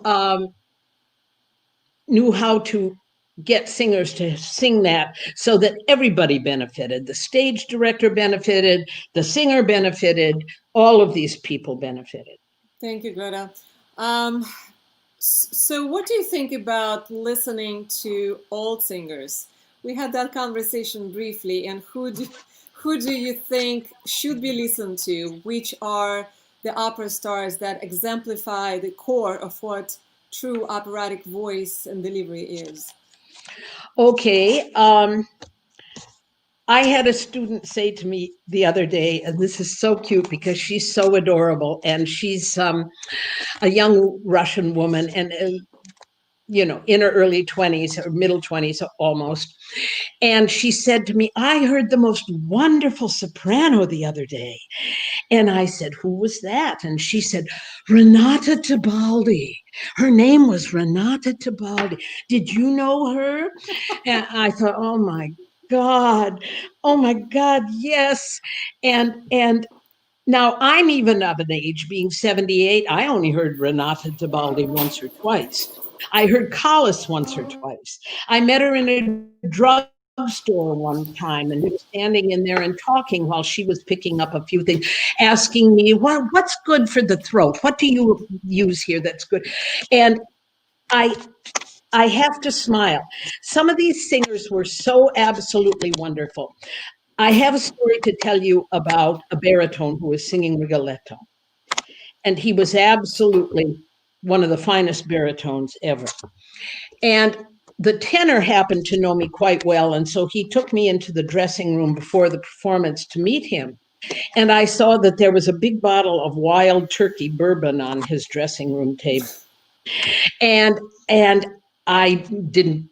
knew how to get singers to sing that so that everybody benefited. The stage director benefited, the singer benefited, all of these people benefited. Thank you, Greta. So what do you think about listening to old singers? We had that conversation briefly, and who do you think should be listened to? Which are the opera stars that exemplify the core of what true operatic voice and delivery is? Okay. I had a student say to me the other day, and this is so cute because she's so adorable, and she's a young Russian woman, and you know, in her early 20s or middle 20s almost. And she said to me, I heard the most wonderful soprano the other day. And I said, who was that? And she said, Renata Tebaldi. Her name was Renata Tebaldi. Did you know her? And I thought, oh my God, yes. And now I'm even of an age, being 78, I only heard Renata Tebaldi once or twice. I heard Collis once or twice. I met her in a drugstore one time, and we were standing in there and talking while she was picking up a few things, asking me, well, what's good for the throat? What do you use here that's good? And I have to smile. Some of these singers were so absolutely wonderful. I have a story to tell you about a baritone who was singing Rigoletto. And he was absolutely one of the finest baritones ever. And the tenor happened to know me quite well. And so he took me into the dressing room before the performance to meet him. And I saw that there was a big bottle of Wild Turkey bourbon on his dressing room table. And I didn't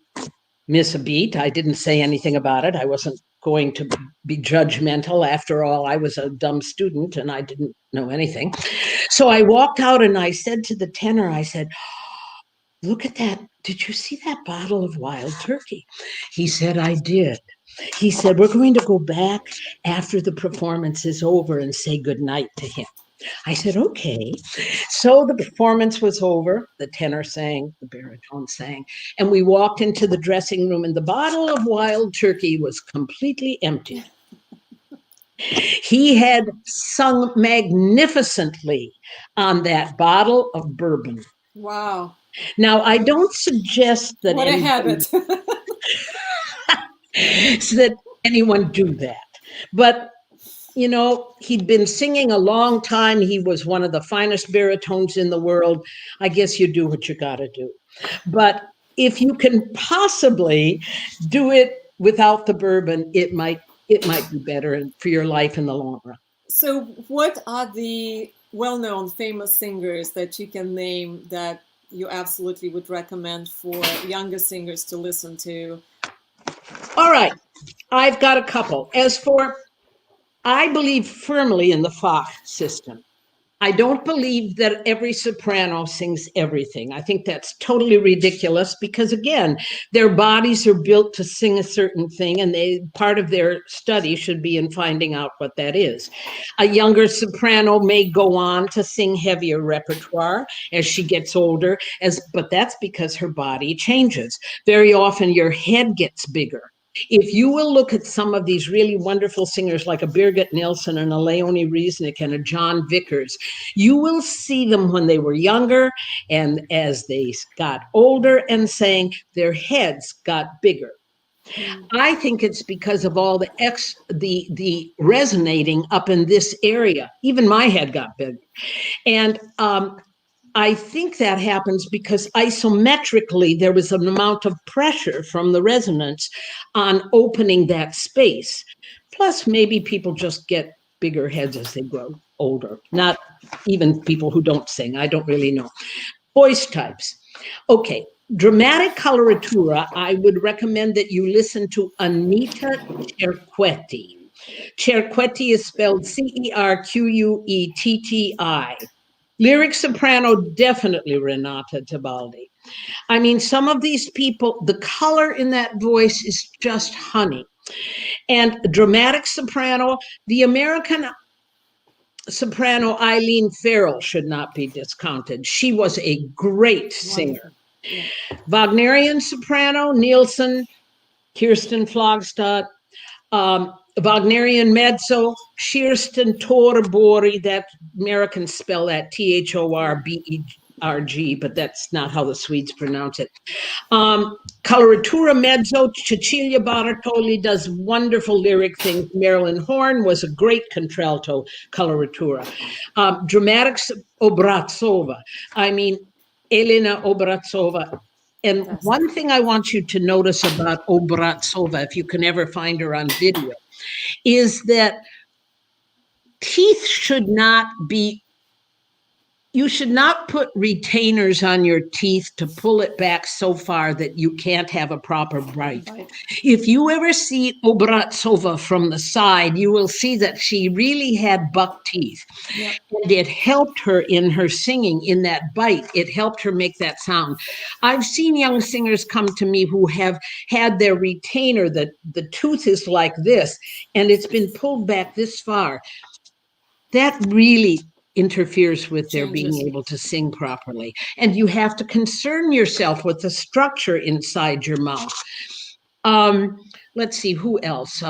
miss a beat. I didn't say anything about it. I wasn't going to be judgmental. After all, I was a dumb student and I didn't know anything. So I walked out and I said to the tenor, I said, look at that. Did you see that bottle of wild turkey? He said, I did. He said, we're going to go back after the performance is over and say goodnight to him. I said, okay. So the performance was over. The tenor sang, the baritone sang, and we walked into the dressing room and the bottle of wild turkey was completely empty. He had sung magnificently on that bottle of bourbon. Wow. Now, I don't suggest that What a habit. that anyone do that. But, you know, he'd been singing a long time. He was one of the finest baritones in the world. I guess you do what you got to do. But if you can possibly do it without the bourbon, it might be better for your life in the long run. So what are the well-known famous singers that you can name that you absolutely would recommend for younger singers to listen to? All right, I've got a couple. As for, I believe firmly in the Fach system. I don't believe that every soprano sings everything. I think that's totally ridiculous because, again, their bodies are built to sing a certain thing, and part of their study should be in finding out what that is. A younger soprano may go on to sing heavier repertoire as she gets older, but that's because her body changes. Very often your head gets bigger. If you will look at some of these really wonderful singers like a Birgit Nilsson and a Leonie Riesnick and a John Vickers, you will see them when they were younger, and as they got older and sang, their heads got bigger. I think it's because of all the resonating up in this area. Even my head got big. And I think that happens because isometrically there was an amount of pressure from the resonance on opening that space. Plus, maybe people just get bigger heads as they grow older, not even people who don't sing. I don't really know. Voice types. Okay, dramatic coloratura, I would recommend that you listen to Anita Cerquetti. Cerquetti is spelled Cerquetti. Lyric soprano, definitely Renata Tebaldi. I mean, some of these people, the color in that voice is just honey. And dramatic soprano, the American soprano Eileen Farrell should not be discounted. She was a great singer. Yeah. Wagnerian soprano, Nielsen, Kirsten Flogstad. Wagnerian mezzo, Kirsten Torborg, that Americans spell that Thorberg, but that's not how the Swedes pronounce it. Coloratura mezzo, Cecilia Bartoli does wonderful lyric things. Marilyn Horne was a great contralto coloratura. Dramatics, Obratsova. I mean, Elena Obratsova. And one thing I want you to notice about Obratsova, if you can ever find her on video, is that teeth should not be, you should not put retainers on your teeth to pull it back so far that you can't have a proper bite. If you ever see Obratsova from the side, you will see that she really had buck teeth. Yep. And it helped her in her singing, in that bite. It helped her make that sound. I've seen young singers come to me who have had their retainer, the tooth is like this, and it's been pulled back this far. That really interferes with their being able to sing properly. And you have to concern yourself with the structure inside your mouth. Let's see, who else?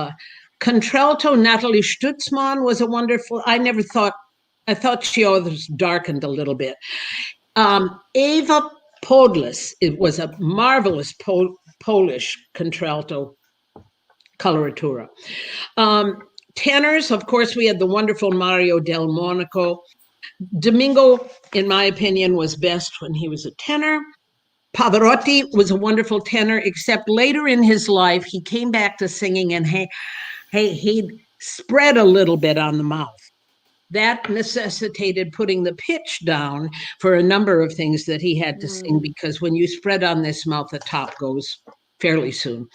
Contralto Natalie Stutzmann was a wonderful, I thought she always darkened a little bit. Eva Podles, it was a marvelous Polish contralto coloratura. Tenors, of course, we had the wonderful Mario Del Monaco. Domingo, in my opinion, was best when he was a tenor. Pavarotti was a wonderful tenor, except later in his life, he came back to singing and he'd spread a little bit on the mouth. That necessitated putting the pitch down for a number of things that he had to sing, because when you spread on this mouth, the top goes fairly soon.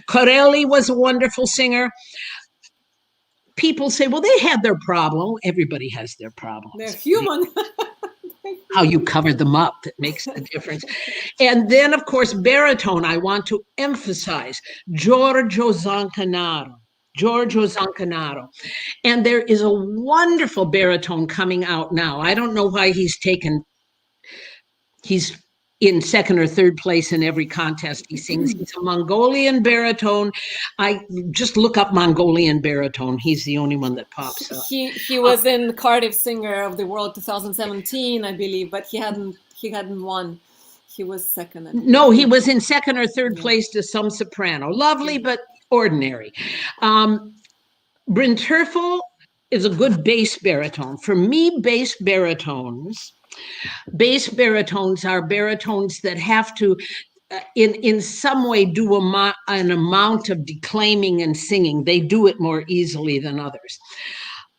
Corelli was a wonderful singer. People say, well, they had their problem. Everybody has their problems. They're human. How you cover them up that makes the difference. And then, of course, baritone, I want to emphasize Giorgio Zancanaro. Giorgio Zancanaro. And there is a wonderful baritone coming out now. I don't know why he's in second or third place in every contest he sings. He's a Mongolian baritone. I just look up Mongolian baritone. He's the only one that pops up. He was in Cardiff Singer of the World 2017, I believe, but he hadn't won. He was second. No, he was in second or third place to some soprano. Lovely, but ordinary. Brinterfel is a good bass baritone. For me, bass baritones are baritones that have to, in some way, do an amount of declaiming and singing. They do it more easily than others.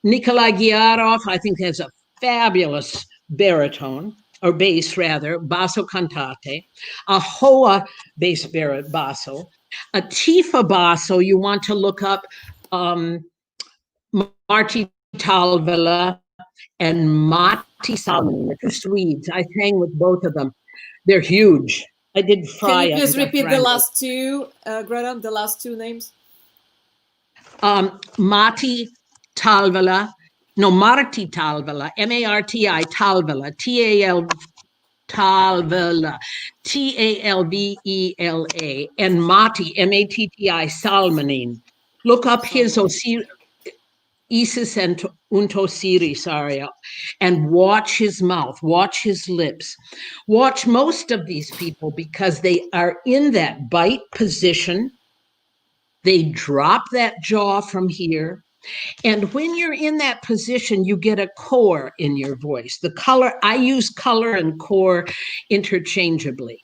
Nikolai Giarov, I think, has a fabulous baritone, or bass rather, basso cantate. A Hoa bass basso. A Tifa basso, you want to look up Martti Talvela and Matti Salminen, the two Swedes. I sang with both of them. They're huge. I did Freya. Can you please repeat the last two, Greta, the last two names? Martti Talvela, Martti Talvela, M-A-R-T-I, Talvela, T-A-L, Talvela, T-A-L-V-E-L-A, and Matti, M-A-T-T-I, Salminen. Look up his Isis and Untosiris aria and watch his mouth, watch his lips, watch most of these people because they are in that bite position. They drop that jaw from here. And when you're in that position, you get a core in your voice. The color, I use color and core interchangeably.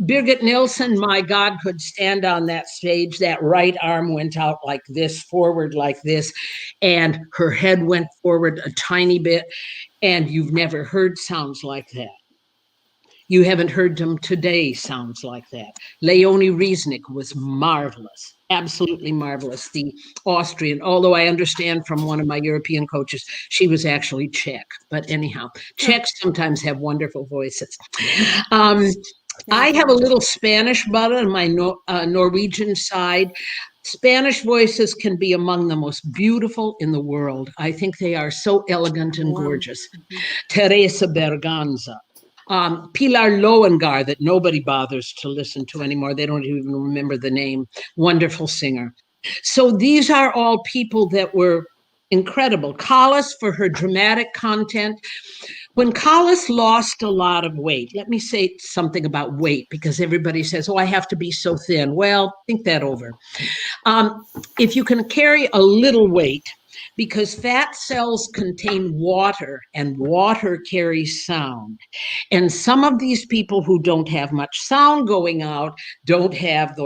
Birgit Nilsson, my God, could stand on that stage. That right arm went out like this, forward like this, and her head went forward a tiny bit, and you've never heard sounds like that. You haven't heard them today, sounds like that. Leonie Riesnick was marvelous, absolutely marvelous. The Austrian, although I understand from one of my European coaches, she was actually Czech. But anyhow, Czechs sometimes have wonderful voices. I have a little Spanish butt on my Norwegian side. Spanish voices can be among the most beautiful in the world. I think they are so elegant and gorgeous. Teresa Berganza. Pilar Lowengar, that nobody bothers to listen to anymore. They don't even remember the name. Wonderful singer. So these are all people that were incredible. Callas for her dramatic content. When Callas lost a lot of weight, let me say something about weight, because everybody says, oh, I have to be so thin. Well, think that over. If you can carry a little weight, because fat cells contain water and water carries sound. And some of these people who don't have much sound going out don't have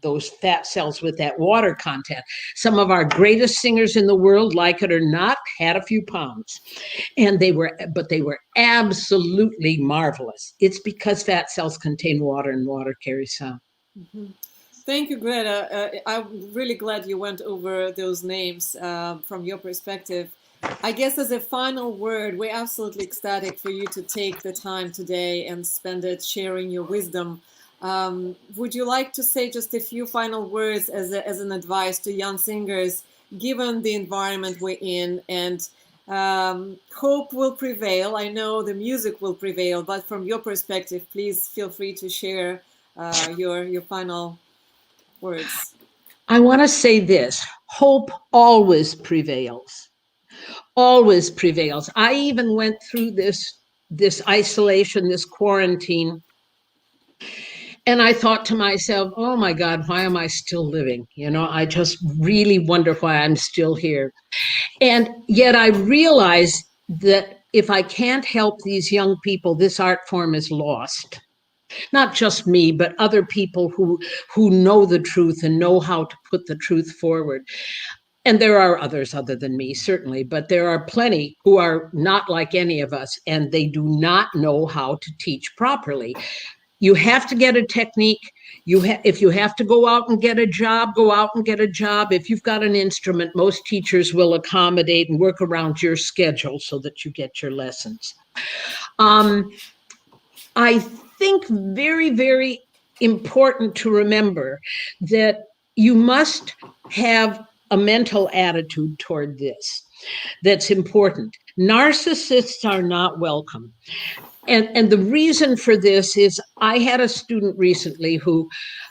those fat cells with that water content. Some of our greatest singers in the world, like it or not, had a few pounds. And they were absolutely marvelous. It's because fat cells contain water and water carries sound. Mm-hmm. Thank you, Greta. I'm really glad you went over those names from your perspective. I guess as a final word, we're absolutely ecstatic for you to take the time today and spend it sharing your wisdom. Would you like to say just a few final words as an advice to young singers, given the environment we're in, and hope will prevail? I know the music will prevail, but from your perspective, please feel free to share your final words. I want to say this: hope always prevails. Always prevails. I even went through this isolation, this quarantine, and I thought to myself, oh my God, why am I still living? I just really wonder why I'm still here. And yet I realized that if I can't help these young people, this art form is lost. Not just me, but other people who know the truth and know how to put the truth forward. And there are others other than me, certainly, but there are plenty who are not like any of us, and they do not know how to teach properly. You have to get a technique. If you have to go out and get a job, go out and get a job. If you've got an instrument, most teachers will accommodate and work around your schedule so that you get your lessons. I think very, very important to remember that you must have a mental attitude toward this. That's important. Narcissists are not welcome. And the reason for this is I had a student recently who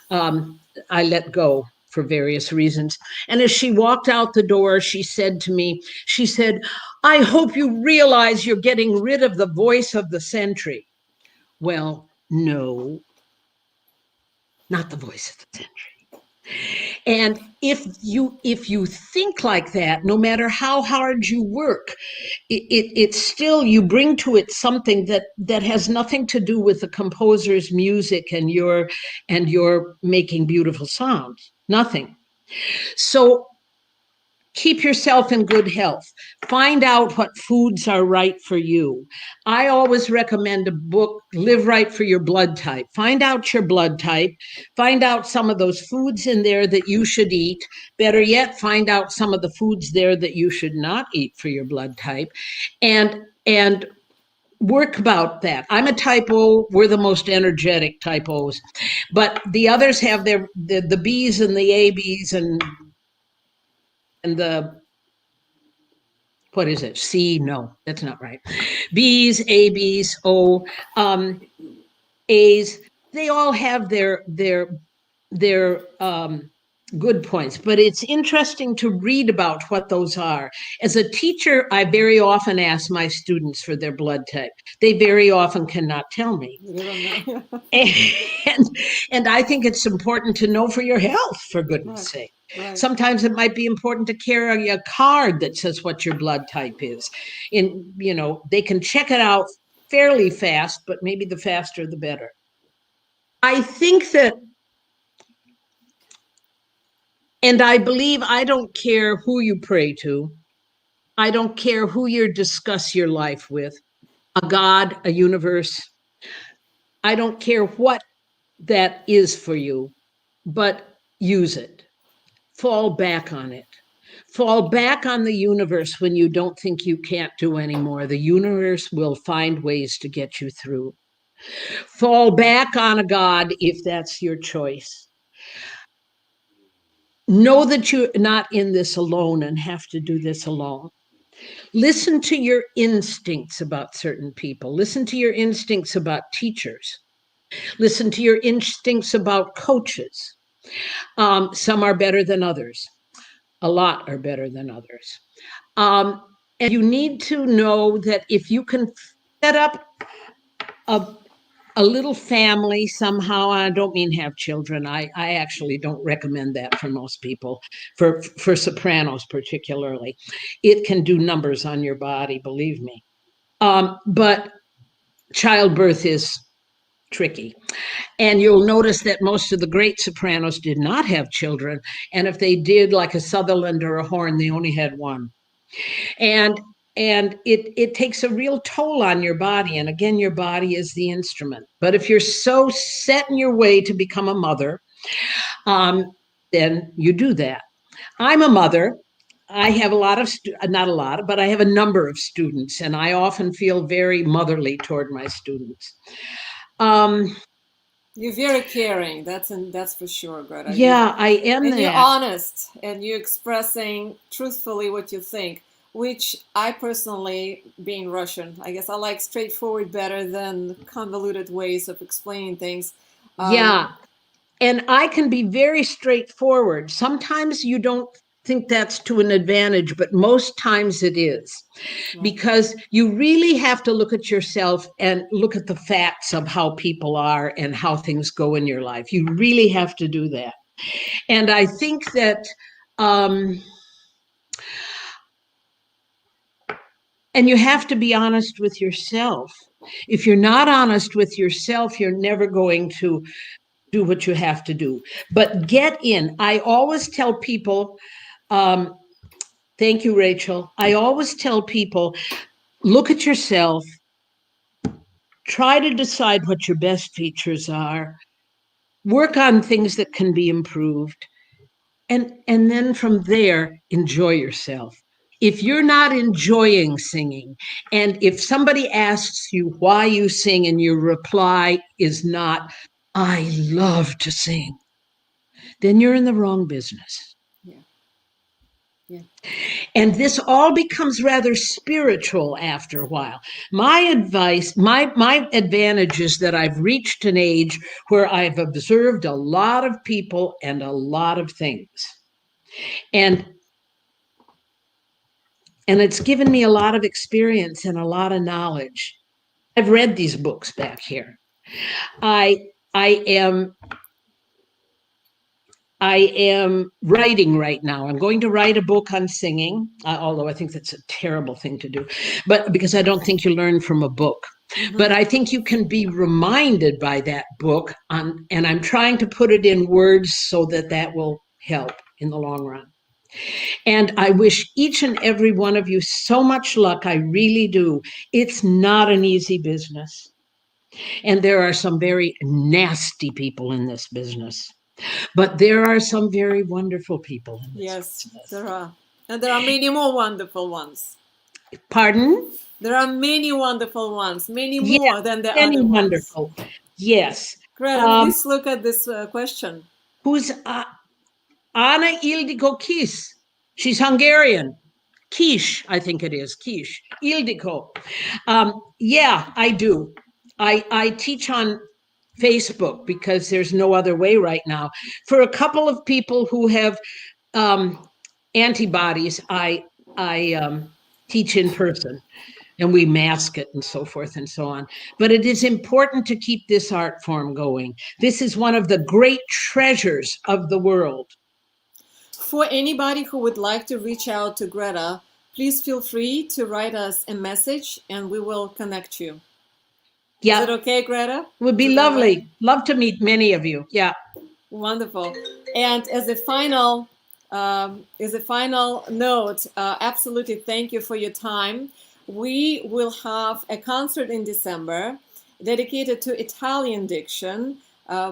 I let go for various reasons. And as she walked out the door, she said to me, she said, "I hope you realize you're getting rid of the voice of the century." Well, no, not the voice of the century. And if you think like that, no matter how hard you work, it's still, you bring to it something that has nothing to do with the composer's music and your making beautiful sounds. Nothing. So keep yourself in good health. Find out what foods are right for you. I always recommend a book, Live Right for Your Blood Type. Find out your blood type. Find out some of those foods in there that you should eat. Better yet, find out some of the foods there that you should not eat for your blood type. And work about that. I'm a type O. We're the most energetic type O's. But the others have the B's and the ABs and the, what is it? C? No, that's not right. B's, ABs, O, A's. They all have their good points, but it's interesting to read about what those are. As a teacher, I very often ask my students for their blood type. They very often cannot tell me. And I think it's important to know for your health, for goodness sake. Right. Sometimes it might be important to carry a card that says what your blood type is. They can check it out fairly fast, but maybe the faster the better. I think that, and I believe, I don't care who you pray to. I don't care who you discuss your life with, a God, a universe. I don't care what that is for you, but use it. Fall back on it. Fall back on the universe when you don't think you can't do anymore. The universe will find ways to get you through. Fall back on a God if that's your choice. Know that you're not in this alone and have to do this alone. Listen to your instincts about certain people. Listen to your instincts about teachers. Listen to your instincts about coaches. Some are better than others. A lot are better than others. And you need to know that if you can set up a little family somehow, I don't mean have children. I actually don't recommend that for most people, for sopranos particularly. It can do numbers on your body, believe me. But childbirth is tricky. And you'll notice that most of the great sopranos did not have children. And if they did, like a Sutherland or a Horn, they only had one. And it takes a real toll on your body. And again, your body is the instrument. But if you're so set in your way to become a mother, then you do that. I'm a mother. I have not a lot, but I have a number of students, and I often feel very motherly toward my students. You're very caring. That's for sure, Greta. Yeah, I am. And you're honest, and you're expressing truthfully what you think, which I personally, being Russian, I guess I like straightforward better than convoluted ways of explaining things. Yeah, and I can be very straightforward. Sometimes you don't think that's to an advantage, but most times it is, because you really have to look at yourself and look at the facts of how people are and how things go in your life. You really have to do that. And I think that, and you have to be honest with yourself. If you're not honest with yourself, you're never going to do what you have to do. But get in. I always tell people, thank you, Rachel. I always tell people, look at yourself, Try to decide what your best features are. Work on things that can be improved. And then from there, enjoy yourself. If you're not enjoying singing, and if somebody asks you why you sing and your reply is not, I love to sing, then you're in the wrong business. Yeah. Yeah. And this all becomes rather spiritual after a while. My advice, my advantage is that I've reached an age where I've observed a lot of people and a lot of things. And it's given me a lot of experience and a lot of knowledge. I've read these books back here. I am writing right now. I'm going to write a book on singing, although I think that's a terrible thing to do, but because I don't think you learn from a book. Mm-hmm. But I think you can be reminded by that book, and I'm trying to put it in words so that will help in the long run. And I wish each and every one of you so much luck. I really do. It's not an easy business. And there are some very nasty people in this business. But there are some very wonderful people in this business. There are. And there are many more wonderful ones. Pardon? There are many wonderful ones, many more than the other wonderful ones. Yes. Greta, please look at this question. Who's Anna Ildiko Kiss? She's Hungarian. Kish, I think it is. Kish. Ildiko. Yeah, I do. I teach on Facebook because there's no other way right now. For a couple of people who have antibodies, I teach in person, and we mask it and so forth and so on. But it is important to keep this art form going. This is one of the great treasures of the world. For anybody who would like to reach out to Greta, please feel free to write us a message and we will connect you. Yeah. Is it okay, Greta? It would be lovely. Right? Love to meet many of you. Yeah. Wonderful. And as a final note, absolutely thank you for your time. We will have a concert in December dedicated to Italian diction.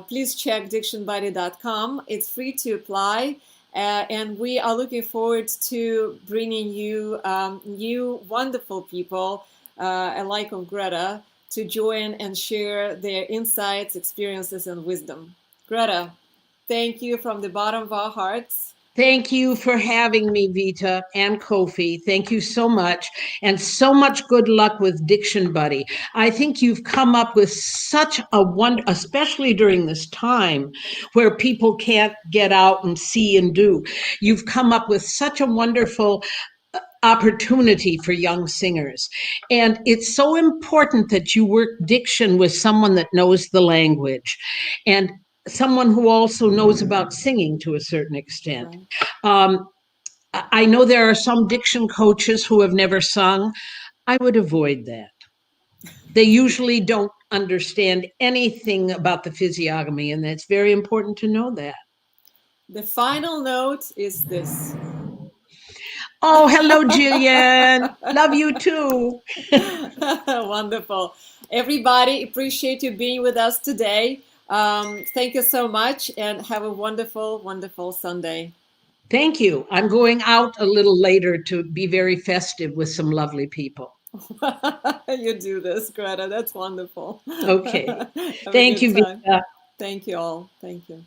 Please check DictionBuddy.com. It's free to apply. And we are looking forward to bringing you new wonderful people, alike of Greta, to join and share their insights, experiences, and wisdom. Greta, thank you from the bottom of our hearts. Thank you for having me, Vita and Kofi. Thank you so much. And so much good luck with DictionBuddy. I think you've come up with such a wonder, especially during this time where people can't get out and see and do. You've come up with such a wonderful opportunity for young singers. And it's so important that you work diction with someone that knows the language and someone who also knows about singing to a certain extent. Right. I know there are some diction coaches who have never sung. I would avoid that. They usually don't understand anything about the physiognomy, and it's very important to know that. The final note is this. Oh, hello, Jillian. Love you too. Wonderful. Everybody, appreciate you being with us today. Thank you so much and have a wonderful, wonderful Sunday. Thank you. I'm going out a little later to be very festive with some lovely people. You do this, Greta. That's wonderful. Okay. Thank you, Vita. Thank you all. Thank you.